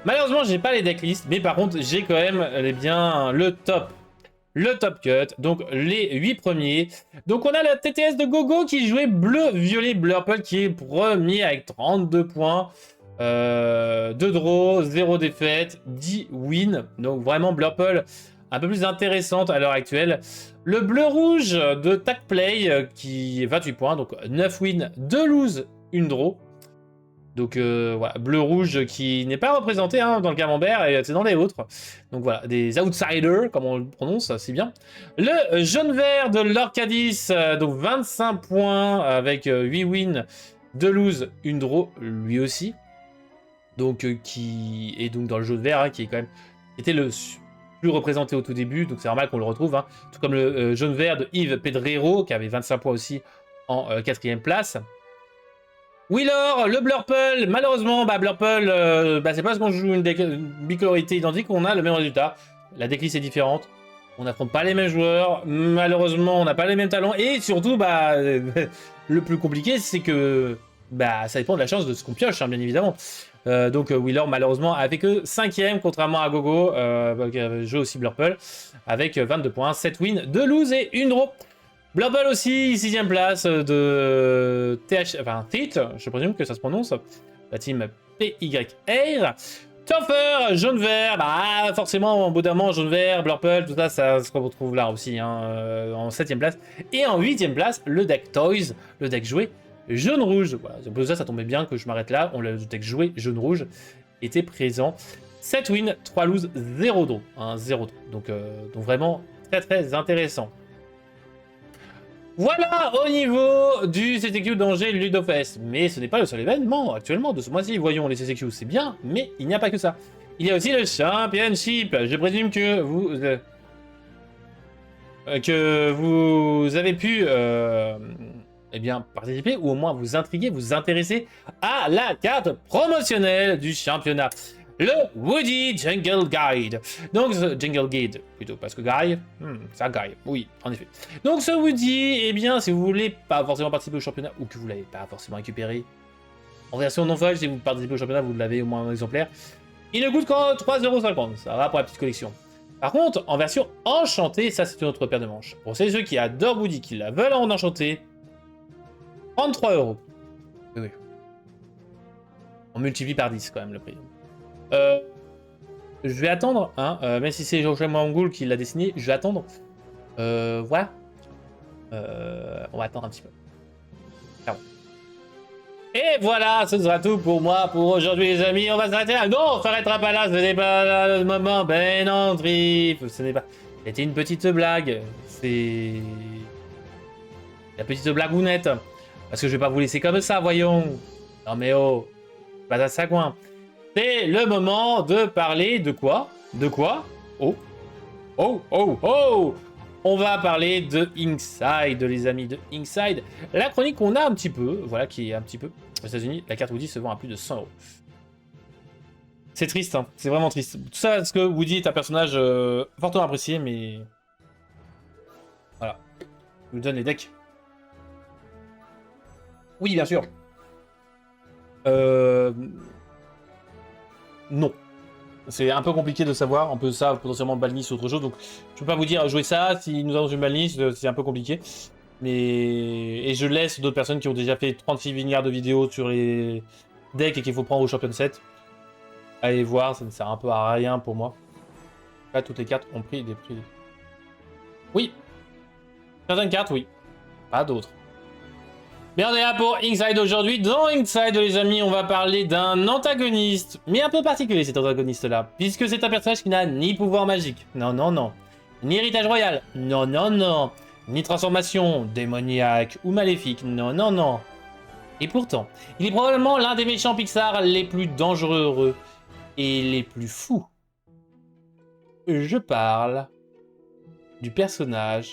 Malheureusement, j'ai pas les decklists, mais par contre, j'ai quand même bien le top cut, donc les 8 premiers. Donc on a la TTS de Gogo qui jouait bleu, violet, blurple, qui est premier avec 32 points. 2 draws, 0 défaite, 10 wins. Donc vraiment blurple un peu plus intéressante à l'heure actuelle. Le bleu-rouge de Tag Play qui est 28 points, donc 9 wins, 2 lose, 1 draw. Donc voilà, bleu-rouge qui n'est pas représenté hein, dans le camembert, et c'est dans les autres. Donc voilà, des outsiders, comme on le prononce, c'est bien. Le jaune-vert de l'Orcadis, donc 25 points avec 8 wins, 2 lose, 1 draw, lui aussi. Donc qui est donc dans le jaune-vert, hein, qui est quand même était le plus représenté au tout début, donc c'est normal qu'on le retrouve. Hein. Tout comme le jaune-vert de Yves Pedrero, qui avait 25 points aussi en 4ème place. Wheeler, le Blurple, malheureusement, Blurple, c'est parce qu'on joue une bicolorité identique qu'on a le même résultat. La déclisse est différente, on n'affronte pas les mêmes joueurs, malheureusement, on n'a pas les mêmes talents, et surtout, le plus compliqué, c'est que ça dépend de la chance de ce qu'on pioche, hein, bien évidemment. Donc Wheeler, malheureusement, a fait que 5ème, contrairement à Gogo, qui joue aussi Blurple, avec 22 points, 7 wins, 2 lose et 1 draw. Blurple aussi, 6ème place de THT, je présume que ça se prononce, la team PYR. Toffer, jaune-vert, forcément, au bout d'un moment, jaune-vert, Blurple, tout ça, ça se retrouve là aussi, hein, en 7ème place. Et en 8ème place, le deck Toys, le deck joué jaune-rouge. Voilà, pour ça tombait bien que je m'arrête là, le deck joué jaune-rouge était présent. 7 wins, 3 lose, 0 draw, hein, 0 draw. Donc vraiment, très très intéressant. Voilà au niveau du CCQ d'Angers Ludofest. Mais ce n'est pas le seul événement actuellement de ce mois-ci. Voyons les CCQ, c'est bien, mais il n'y a pas que ça. Il y a aussi le Championship. Je présume que vous avez pu participer ou au moins vous intriguer, vous intéresser à la carte promotionnelle du championnat. Le Woody Jungle Guide. Donc, ce Jungle Guide, plutôt, parce que Guy, c'est un Guy, oui, en effet. Donc, ce Woody, eh bien, si vous voulez pas forcément participer au championnat, ou que vous l'avez pas forcément récupéré, en version non-foil, si vous participez au championnat, vous l'avez au moins un exemplaire, il ne coûte qu'en 3,50€, ça va pour la petite collection. Par contre, en version enchantée, ça c'est une autre paire de manches. Pour ceux qui adorent Woody, qui la veulent en enchanté, 33€. Oui, oui. On multiplie par 10 quand même le prix. Je vais attendre, hein, même si c'est Joachim Mangoul qui l'a dessiné, je vais attendre. Voilà. On va attendre un petit peu. Pardon. Et voilà, ce sera tout pour moi pour aujourd'hui les amis. On va s'arrêter là. Non, on s'arrêtera pas là, ce n'est pas là le moment. Ben non, Trif, ce n'est pas... C'était une petite blague. C'est... La petite blagounette. Parce que je vais pas vous laisser comme ça, voyons. Non mais oh, pas à ça coin. C'est le moment de parler de quoi? De quoi? Oh. Oh, oh, oh! On va parler de Inkside, les amis, de Inkside. La chronique qu'on a un petit peu, voilà, qui est un petit peu... Aux États-Unis, la carte Woody se vend à plus de 100€. C'est triste, hein, c'est vraiment triste. Tout ça parce que Woody est un personnage fortement apprécié, mais... Voilà. Je vous donne les decks. Oui, bien sûr. non. C'est un peu compliqué de savoir, on peut ça potentiellement Balnis ou autre chose, donc je peux pas vous dire jouer ça, si nous avons une Balnis, c'est un peu compliqué. Mais... Et je laisse d'autres personnes qui ont déjà fait 36 milliards de vidéos sur les decks et qu'il faut prendre au champion set. Allez voir, ça ne sert un peu à rien pour moi. Là, toutes les cartes ont pris des prix. Oui. Certaines cartes, oui. Pas d'autres. Mais on est là pour Inside aujourd'hui. Dans Inside, les amis, on va parler d'un antagoniste. Mais un peu particulier, cet antagoniste-là. Puisque c'est un personnage qui n'a ni pouvoir magique. Non, non, non. Ni héritage royal. Non, non, non. Ni transformation démoniaque ou maléfique. Non, non, non. Et pourtant, il est probablement l'un des méchants Pixar les plus dangereux et les plus fous. Je parle du personnage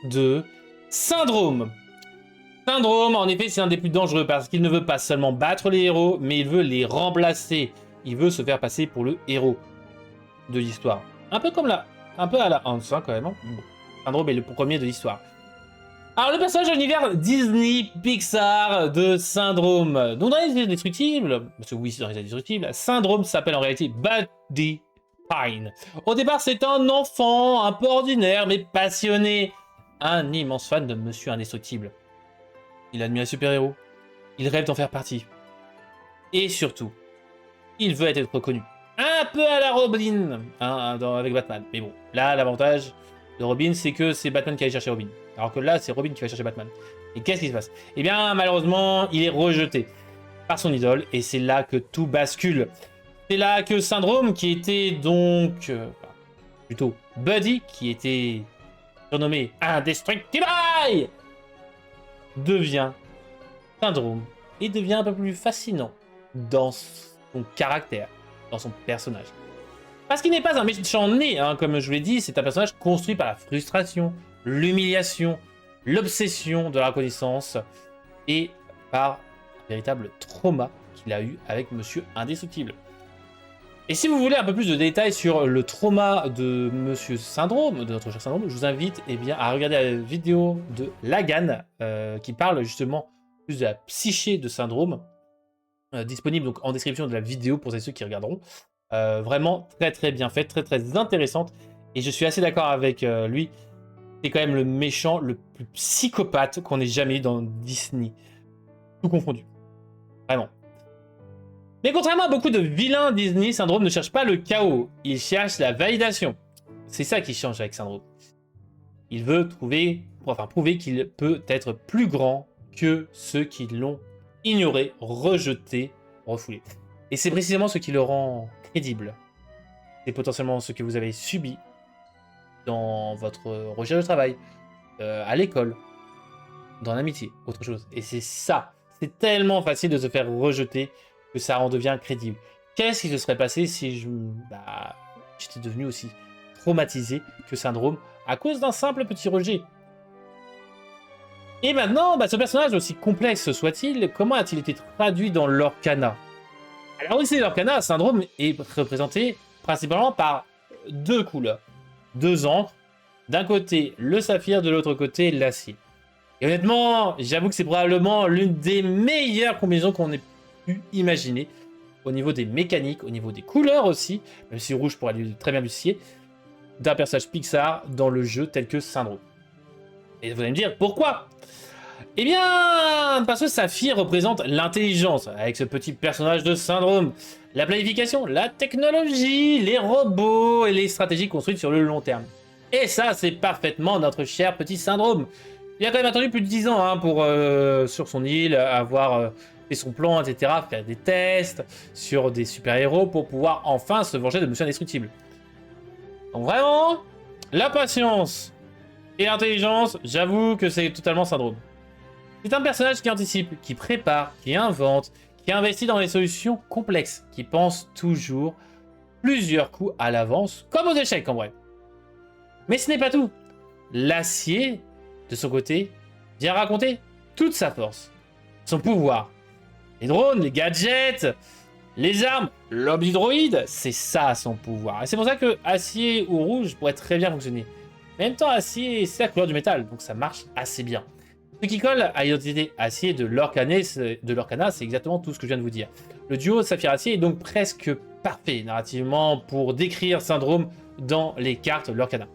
de Syndrome. Syndrome, en effet, c'est un des plus dangereux parce qu'il ne veut pas seulement battre les héros, mais il veut les remplacer. Il veut se faire passer pour le héros de l'histoire. Un peu à la Hans, hein, quand même. Hein. Bon. Syndrome est le premier de l'histoire. Alors, le personnage de l'univers Disney Pixar de Syndrome. Donc, dans les Indestructibles, parce que oui, c'est dans les Indestructibles, Syndrome s'appelle en réalité Buddy Pine. Au départ, c'est un enfant un peu ordinaire, mais passionné. Un immense fan de Monsieur Indestructible. Il admire les super-héros. Il rêve d'en faire partie. Et surtout, il veut être reconnu. Un peu à la Robin, hein, avec Batman. Mais bon, là, l'avantage de Robin, c'est que c'est Batman qui va chercher Robin. Alors que là, c'est Robin qui va chercher Batman. Et qu'est-ce qui se passe? Eh bien, malheureusement, il est rejeté par son idole. Et c'est là que tout bascule. C'est là que Syndrome, qui était donc... plutôt Buddy, qui était surnommé Indestructible, devient Syndrome et devient un peu plus fascinant dans son caractère, dans son personnage. Parce qu'il n'est pas un méchant né, hein, comme je vous l'ai dit, c'est un personnage construit par la frustration, l'humiliation, l'obsession de la reconnaissance et par un véritable trauma qu'il a eu avec Monsieur Indestructible. Et si vous voulez un peu plus de détails sur le trauma de Monsieur Syndrome, de notre cher Syndrome, je vous invite à regarder la vidéo de Lagan qui parle justement plus de la psyché de Syndrome, disponible donc en description de la vidéo pour ceux qui regarderont. Vraiment très très bien faite, très très intéressante. Et je suis assez d'accord avec lui, c'est quand même le méchant le plus psychopathe qu'on ait jamais eu dans Disney. Tout confondu. Vraiment. Mais contrairement à beaucoup de vilains Disney, Syndrome ne cherche pas le chaos, il cherche la validation. C'est ça qui change avec Syndrome. Il veut prouver qu'il peut être plus grand que ceux qui l'ont ignoré, rejeté, refoulé. Et c'est précisément ce qui le rend crédible. C'est potentiellement ce que vous avez subi dans votre recherche de travail, à l'école, dans l'amitié, autre chose. Et c'est ça. C'est tellement facile de se faire rejeter que ça en devient crédible. Qu'est-ce qui se serait passé si j'étais devenu aussi traumatisé que Syndrome à cause d'un simple petit rejet? Et maintenant, ce personnage, aussi complexe soit-il, comment a-t-il été traduit dans l'Orcana? Alors ici, l'Orcana, Syndrome est représenté principalement par deux couleurs. Deux encres. D'un côté, le saphir, de l'autre côté, l'acier. Et honnêtement, j'avoue que c'est probablement l'une des meilleures combinaisons qu'on ait imaginer au niveau des mécaniques, au niveau des couleurs aussi, même si rouge pourrait aller très bien lucier, d'un personnage Pixar dans le jeu tel que Syndrome. Et vous allez me dire, pourquoi? Eh bien, parce que Saphir représente l'intelligence, avec ce petit personnage de Syndrome, la planification, la technologie, les robots et les stratégies construites sur le long terme. Et ça, c'est parfaitement notre cher petit Syndrome. Il a quand même attendu plus de 10 ans hein, pour, sur son île, avoir... et son plan, etc., faire des tests sur des super-héros pour pouvoir enfin se venger de Monsieur Indestructible. Donc vraiment, la patience et l'intelligence, j'avoue que c'est totalement Syndrome. C'est un personnage qui anticipe, qui prépare, qui invente, qui investit dans les solutions complexes, qui pense toujours plusieurs coups à l'avance, comme aux échecs en vrai. Mais ce n'est pas tout. L'acier, de son côté, vient raconter toute sa force, son pouvoir. Les drones, les gadgets, les armes, l'homme du droïde, c'est ça son pouvoir. Et c'est pour ça que acier ou rouge pourrait très bien fonctionner. En même temps, acier, c'est la couleur du métal, donc ça marche assez bien. Ce qui colle à l'identité acier de Lorcana, c'est exactement tout ce que je viens de vous dire. Le duo Saphir-Acier est donc presque parfait narrativement pour décrire Syndrome dans les cartes Lorcana.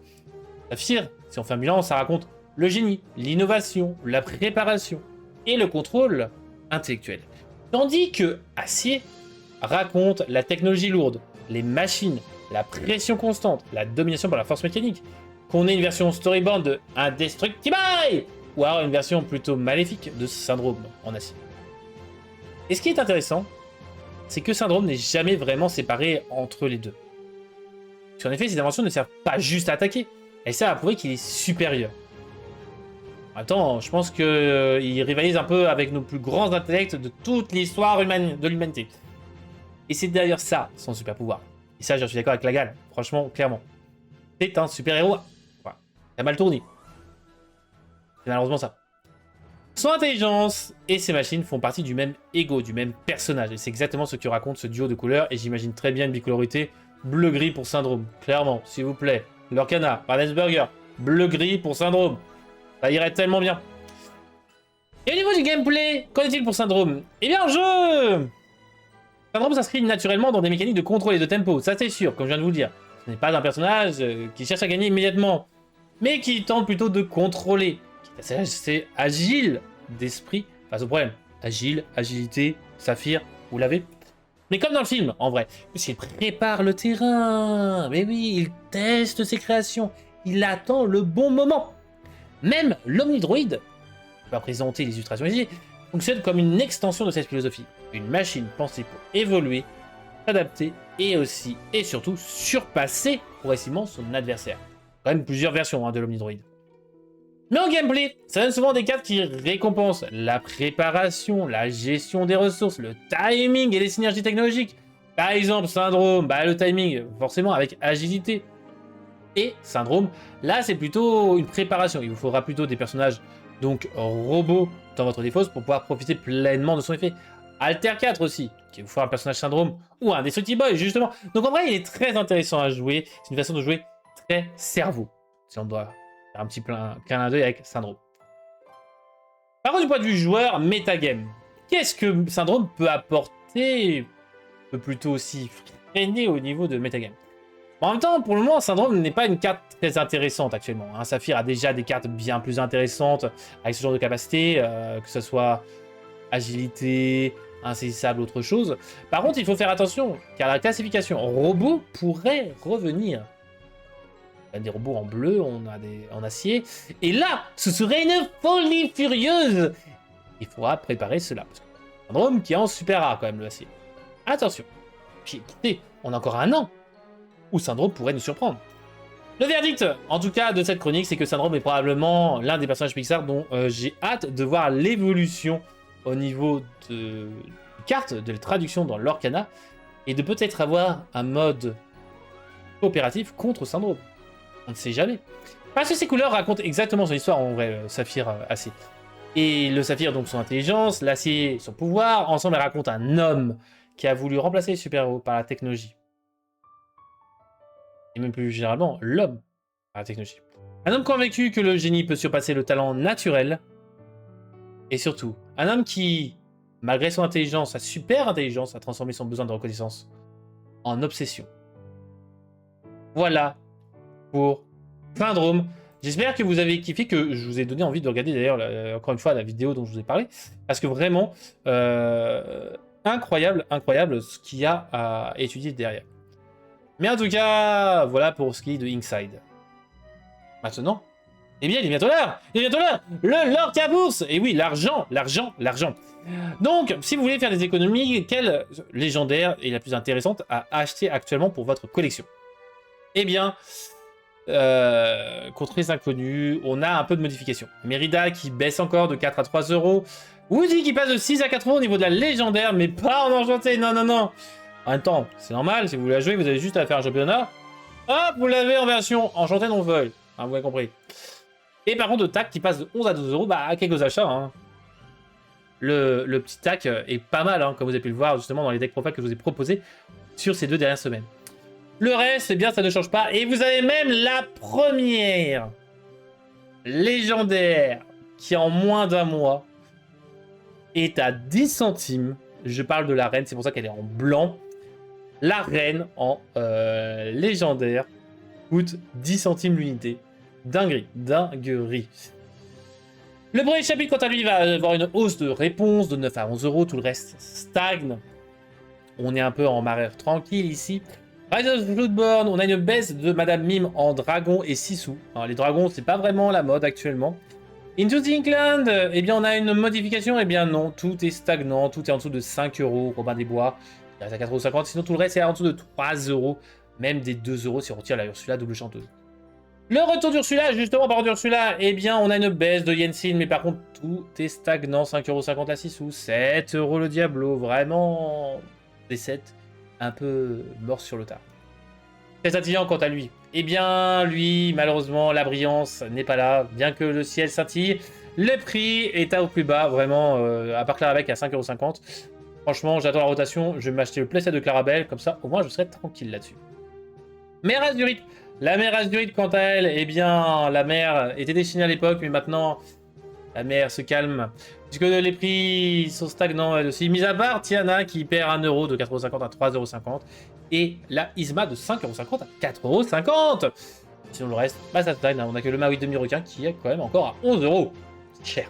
Saphir, si on fait un bilan, ça raconte le génie, l'innovation, la préparation et le contrôle intellectuel. Tandis que Acier raconte la technologie lourde, les machines, la pression constante, la domination par la force mécanique. Qu'on ait une version storyboard de Indestructible ou alors une version plutôt maléfique de Syndrome en Acier. Et ce qui est intéressant, c'est que Syndrome n'est jamais vraiment séparé entre les deux. Parce qu'en effet, ces inventions ne servent pas juste à attaquer, elles servent à prouver qu'il est supérieur. Attends, je pense qu'il rivalise un peu avec nos plus grands intellects de toute l'histoire de l'humanité. Et c'est d'ailleurs ça, son super pouvoir. Et ça, je suis d'accord avec Lagal, franchement, clairement. C'est un super-héros. Voilà. Il a mal tourné. C'est malheureusement ça. Son intelligence et ses machines font partie du même ego, du même personnage. Et c'est exactement ce que raconte ce duo de couleurs. Et j'imagine très bien une bicolorité bleu-gris pour Syndrome. Clairement, s'il vous plaît. Lorcana, Ravensburger, bleu-gris pour Syndrome. Ça irait tellement bien. Et au niveau du gameplay, qu'en est-il pour Syndrome? Eh bien, en jeu, Syndrome s'inscrit naturellement dans des mécaniques de contrôle et de tempo. Ça, c'est sûr, comme je viens de vous le dire. Ce n'est pas un personnage qui cherche à gagner immédiatement, mais qui tente plutôt de contrôler. C'est agile d'esprit face au problème. Agile, agilité, saphir, vous l'avez. Mais comme dans le film, en vrai. Puisqu'il prépare le terrain. Mais oui, il teste ses créations. Il attend le bon moment. Même l'Omnidroid, qui va présenter les illustrations ici, fonctionne comme une extension de cette philosophie. Une machine pensée pour évoluer, s'adapter et aussi, et surtout, surpasser progressivement son adversaire. Quand même plusieurs versions de l'Omnidroid. Mais en gameplay, ça donne souvent des cartes qui récompensent la préparation, la gestion des ressources, le timing et les synergies technologiques. Par exemple, Syndrome, le timing, forcément avec agilité. Et Syndrome, là c'est plutôt une préparation. Il vous faudra plutôt des personnages, donc robots, dans votre défausse pour pouvoir profiter pleinement de son effet. Alter 4 aussi, qui vous fera un personnage Syndrome ou un Destructible Boy, justement. Donc en vrai, il est très intéressant à jouer. C'est une façon de jouer très cerveau, si on doit faire un petit clin d'œil avec Syndrome. Par contre, du point de vue joueur, metagame, qu'est-ce que Syndrome peut apporter? Peut plutôt aussi freiner au niveau de metagame. En même temps, pour le moment, Syndrome n'est pas une carte très intéressante actuellement. Saphir a déjà des cartes bien plus intéressantes avec ce genre de capacité, que ce soit agilité, insaisissable, autre chose. Par contre, il faut faire attention, car la classification robot pourrait revenir. On a des robots en bleu, on a des en acier. Et là, ce serait une folie furieuse. Il faudra préparer cela. Parce que Syndrome qui est en super rare quand même, le acier. Attention. Puis écoutez, on a encore un an où Syndrome pourrait nous surprendre. Le verdict, en tout cas, de cette chronique, c'est que Syndrome est probablement l'un des personnages Pixar dont j'ai hâte de voir l'évolution au niveau de cartes, de la traduction dans l'Orcana, et de peut-être avoir un mode coopératif contre Syndrome. On ne sait jamais. Parce que ces couleurs racontent exactement son histoire, en vrai, Saphir Acier. Et le Saphir, donc son intelligence, l'Acier, son pouvoir, ensemble, elles racontent un homme qui a voulu remplacer les super-héros par la technologie. Et même plus généralement, l'homme par la technologie. Un homme convaincu que le génie peut surpasser le talent naturel. Et surtout, un homme qui, malgré son intelligence, sa super intelligence, a transformé son besoin de reconnaissance en obsession. Voilà pour Syndrome. J'espère que vous avez kiffé, que je vous ai donné envie de regarder d'ailleurs, encore une fois, la vidéo dont je vous ai parlé. Parce que vraiment, incroyable, incroyable ce qu'il y a à étudier derrière. Mais en tout cas, voilà pour ce qui est de Inkside. Maintenant, eh bien, il est bientôt l'heure. Il est bientôt l'heure. Le Lorca Bourse. Et oui, l'argent, l'argent, l'argent. Donc, si vous voulez faire des économies, quelle légendaire est la plus intéressante à acheter actuellement pour votre collection? Eh bien, contre les inconnus, on a un peu de modification. Mérida qui baisse encore de 4 à 3 euros. Woody qui passe de 6 à 4 euros au niveau de la légendaire, mais pas en enchanté. Non, non, non. En même temps, c'est normal, si vous voulez la jouer, vous avez juste à faire un championnat. Hop, vous l'avez en version enchantée non foil. Vous avez compris. Et par contre, le tac qui passe de 11 à 12 euros, à quelques achats. Le petit tac est pas mal, comme vous avez pu le voir justement dans les decks profils que je vous ai proposés sur ces 2 dernières semaines. Le reste, eh bien, ça ne change pas. Et vous avez même la première légendaire qui en moins d'un mois est à 10 centimes. Je parle de la reine, c'est pour ça qu'elle est en blanc. La reine en légendaire coûte 10 centimes l'unité. Dinguerie, dinguerie. Le premier chapitre, quant à lui, va avoir une hausse de réponse de 9 à 11 euros. Tout le reste stagne. On est un peu en marée tranquille ici. Rise of Bloodborne, on a une baisse de Madame Mime en dragon et 6 sous. Alors, les dragons, c'est pas vraiment la mode actuellement. Into the Inkland, eh bien, on a une modification. Eh bien, non, tout est stagnant. Tout est en dessous de 5 euros. Robin des Bois, il reste à 4,50 €. Sinon, tout le reste est en dessous de 3 euros. Même des 2 € si on retire la Ursula double chanteuse. Le retour d'Ursula, justement, par d'Ursula, eh bien, on a une baisse de Yensin, mais par contre, tout est stagnant. 5,50 € à 6 sous. 7 € le Diablo. Vraiment, des 7 un peu mort sur le tard. Très attillant quant à lui. Eh bien, lui, malheureusement, la brillance n'est pas là. Bien que le ciel scintille, le prix est au plus bas. Vraiment, à part Clarabelle qui est à 5,50 €. Franchement, j'attends la rotation. Je vais m'acheter le playset de Clarabelle. Comme ça, au moins, je serai tranquille là-dessus. Mère Azurite. La mère Azurite, quant à elle, eh bien, la mère était destinée à l'époque, mais maintenant, la mère se calme. Puisque les prix sont stagnants, elle aussi. Mis à part Tiana, qui perd 1 € de 4,50 € à 3,50 €. Et la Isma de 5,50 € à 4,50 €. Sinon, le reste, bah, ça stagne. On n'a que le Maui demi-requin qui est quand même encore à 11 €. Cher.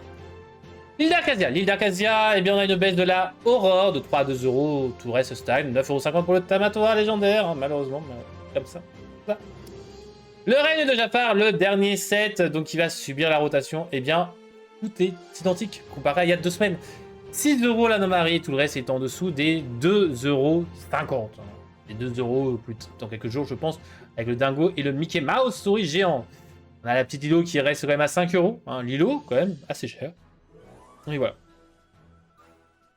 L'île d'Arcasia. L'île d'Arcasia, eh bien, on a une baisse de la Aurore de 3 à 2 €. Tout le reste stagne. 9,50 € pour le Tamatoa légendaire, hein, malheureusement. Comme ça. Le règne de Jafar, le dernier set, donc qui va subir la rotation, eh bien, tout est identique comparé à il y a 2 semaines. 6 € l'anomalie, tout le reste est en dessous des 2,50 €. Les 2 € plus dans quelques jours, je pense, avec le dingo et le Mickey Mouse souris géant. On a la petite Lilo qui reste quand même à 5 €. Hein, Lilo, quand même, assez cher. Et voilà.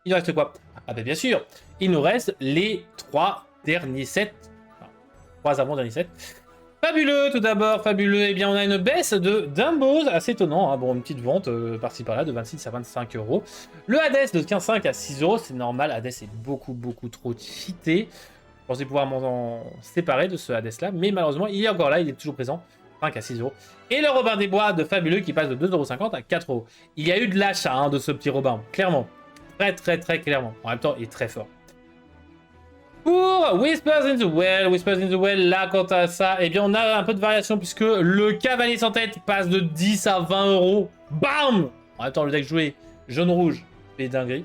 Il nous reste quoi? Ah ben bien sûr, il nous reste les 3 derniers sets. Enfin, 3 avant-derniers sets. Fabuleux, tout d'abord, fabuleux. Eh bien, on a une baisse de Dumbos, assez étonnant. Hein. Bon, une petite vente par-ci par-là de 26 à 25 €. Le Hades de 15,5 à 6 €, c'est normal. Hades est beaucoup, beaucoup trop cheaté. Je pensais pouvoir m'en séparer de ce Hades-là, mais malheureusement, il est encore là, il est toujours présent. 5 à 6 €. Et le Robin des Bois de Fabuleux qui passe de 2,50 € à 4 €. Il y a eu de l'achat hein, de ce petit Robin, clairement. Très, très, très clairement. En même temps, il est très fort. Pour Whispers in the Well, là, quant à ça, eh bien, on a un peu de variation puisque le Cavalier sans tête passe de 10 à 20 €. Bam! En même temps, le deck joué jaune-rouge fait dinguerie.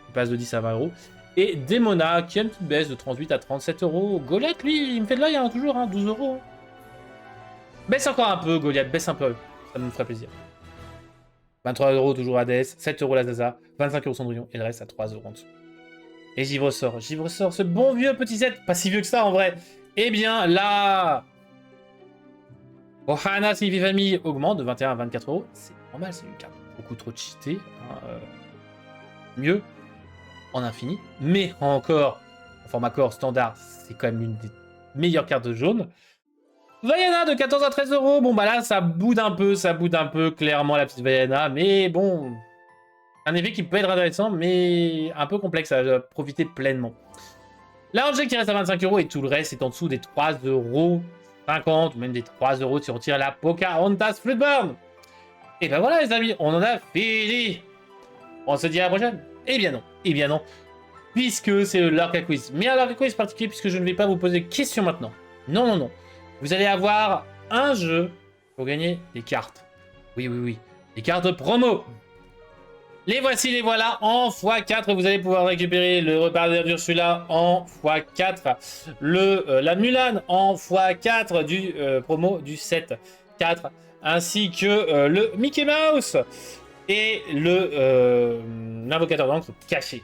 Il passe de 10 à 20 €. Et Demona qui a une petite baisse de 38 à 37 €. Goliath, lui, il me fait de l'œil hein, toujours, hein, 12 €. Baisse encore un peu, Goliath, baisse un peu. Ça me ferait plaisir. 23 € toujours Hades, 7 € la Zaza, 25 € Cendrillon et le reste à 3 € en dessous. Et Givre sort, ce bon vieux petit set, pas si vieux que ça en vrai. Eh bien là, Ohana signifie famille augmente de 21 à 24 €. C'est normal, c'est une carte beaucoup trop cheatée. Hein, mieux en infini, mais encore en format corps standard, c'est quand même l'une des meilleures cartes de jaune. Vaiana de 14 à 13 €. Bon bah là, ça boude un peu, clairement la petite Vaiana, mais bon. Un effet qui peut être intéressant, mais un peu complexe à profiter pleinement. La Angel qui reste à 25 € et tout le reste est en dessous des 3,50 €, ou même des 3 € si on retire la Pocahontas Floodburn. Et ben voilà les amis, on en a fini. On se dit à la prochaine. Eh bien non, puisque c'est le Lurk Quiz. Mais un Lurk Quiz particulier puisque je ne vais pas vous poser de questions maintenant. Non. Vous allez avoir un jeu pour gagner des cartes. Oui, des cartes promo. Les voici, les voilà en x4. Vous allez pouvoir récupérer le repas d'Ursula en x4. La Mulan en x4 du promo du 7-4. Ainsi que le Mickey Mouse et l'invocateur d'encre caché.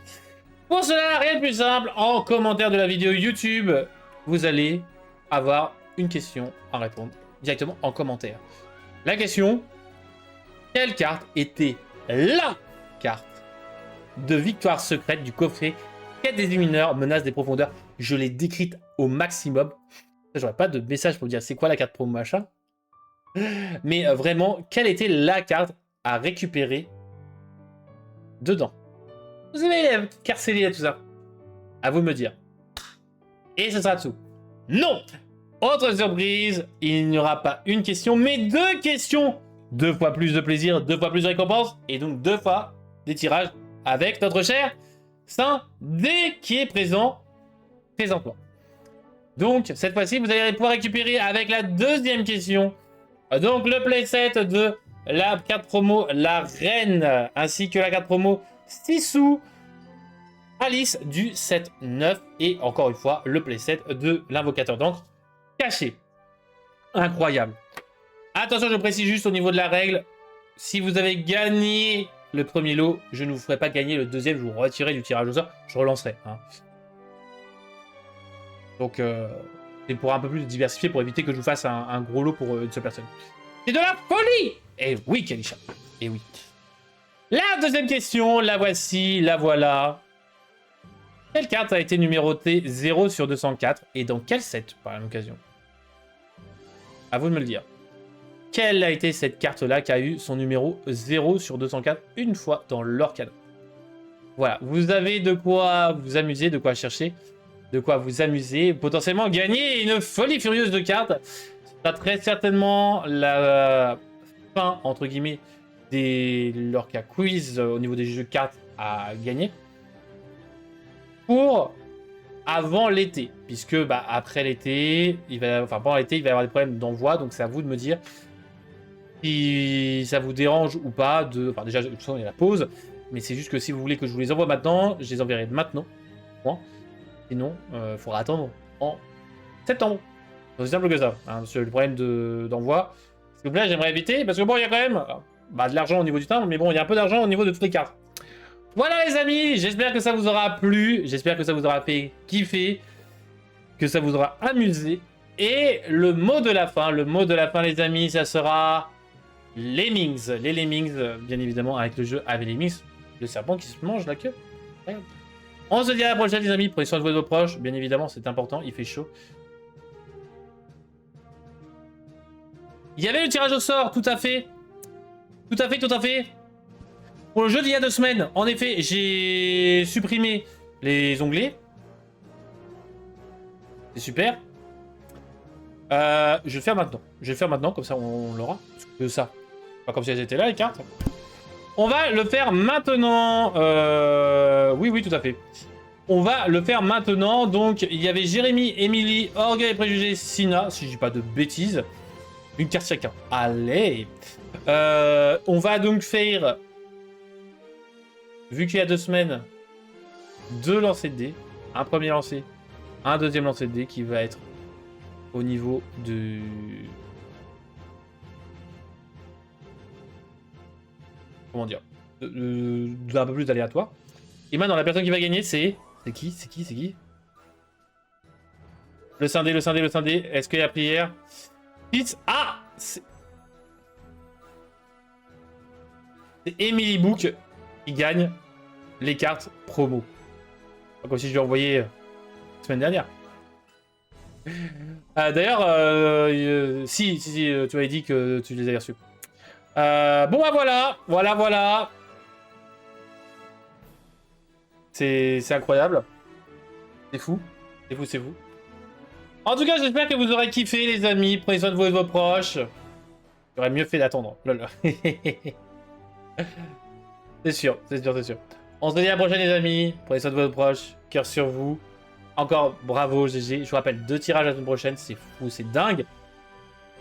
Pour cela, rien de plus simple. En commentaire de la vidéo YouTube, vous allez avoir une question à répondre directement en commentaire. La question: quelle carte était la carte de victoire secrète du coffret Quête des Illumineurs, Menace des Profondeurs? Je l'ai décrite au maximum. J'aurais pas de message pour dire c'est quoi la carte promo machin. Mais vraiment, quelle était la carte à récupérer dedans? Vous avez les carcellés et tout ça. À vous de me dire. Et ce sera tout. Non! Autre surprise, il n'y aura pas une question, mais 2 questions 2 fois plus de plaisir, 2 fois plus de récompenses, et donc 2 fois des tirages avec notre cher Scindé qui est présent présentement. Donc, cette fois-ci, vous allez pouvoir récupérer avec la deuxième question, donc le playset de la carte promo La Reine, ainsi que la carte promo Sissou Alice du set 9, et encore une fois, le playset de l'invocateur d'encre caché. Incroyable. Attention, je précise juste au niveau de la règle, si vous avez gagné le premier lot, je ne vous ferai pas gagner le deuxième, je vous retirerai du tirage au sort, je relancerai. Hein. Donc, c'est pour un peu plus diversifier, pour éviter que je vous fasse un gros lot pour une seule personne. C'est de la folie! Et oui, Kalisha. Et oui. La deuxième question, la voici, la voilà. Quelle carte a été numérotée 0 sur 204 et dans quel set par la même occasion? À vous de me le dire. Quelle a été cette carte-là qui a eu son numéro 0 sur 204 une fois dans leur cadeau? Voilà, vous avez de quoi vous amuser, de quoi chercher, de quoi vous amuser, potentiellement gagner une folie furieuse de cartes. Ça très certainement la fin, entre guillemets, des Lorca Quiz au niveau des jeux de cartes à gagner. Pour avant l'été, puisque bah, après l'été, pendant l'été, il va y avoir des problèmes d'envoi, donc c'est à vous de me dire si ça vous dérange ou pas de... Enfin déjà, de toute façon, il y a la pause, mais c'est juste que si vous voulez que je vous les envoie maintenant, je les enverrai maintenant. Point. Sinon, il faudra attendre en septembre. C'est aussi simple que ça, hein, le problème d'envoi. S'il vous plaît, j'aimerais éviter, parce que bon, il y a quand même bah, de l'argent au niveau du timbre, mais bon, il y a un peu d'argent au niveau de toutes les cartes. Voilà les amis, j'espère que ça vous aura plu, j'espère que ça vous aura fait kiffer, que ça vous aura amusé. Et le mot de la fin les amis, ça sera Lemmings. Les Lemmings, bien évidemment, avec le jeu avec Lemmings, le serpent qui se mange la queue. Regarde. On se dit à la prochaine les amis, prenez soin de vos proches, bien évidemment, c'est important, il fait chaud. Il y avait le tirage au sort, tout à fait. Tout à fait, tout à fait. Pour le jeu d'il y a 2 semaines, en effet, j'ai supprimé les onglets. C'est super. Je vais le faire maintenant. Je vais le faire maintenant, comme ça on l'aura. Parce que ça, pas comme si elles étaient là, les cartes. On va le faire maintenant. Oui, oui, tout à fait. On va le faire maintenant. Donc, il y avait Jérémy, Émilie, Orgueil et Préjugés, Sina, si je dis pas de bêtises. Une carte chacun. Allez. On va donc faire... Vu qu'il y a 2 semaines, 2 lancers de dés. Un premier lancer, un deuxième lancer de dés qui va être au niveau de... Comment dire, d'un peu plus d'aléatoire. Et maintenant, la personne qui va gagner, c'est... C'est qui Le scindé. Est-ce qu'il y a prière? Ah, c'est Emily Book qui gagne les cartes promo. Comme si je lui ai envoyé la semaine dernière. D'ailleurs, si, tu m'avais dit que tu les avais reçus. Bon bah voilà. C'est incroyable. C'est fou. C'est fou. En tout cas, j'espère que vous aurez kiffé, les amis. Prenez soin de vous et de vos proches. J'aurais mieux fait d'attendre. Lol. C'est sûr. On se dit à la prochaine, les amis. Prenez soin de vos proches. Cœur sur vous. Encore bravo, GG. Je vous rappelle, 2 tirages la semaine prochaine. C'est fou, c'est dingue.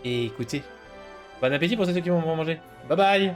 Et écoutez, bon appétit pour ceux qui vont manger. Bye bye.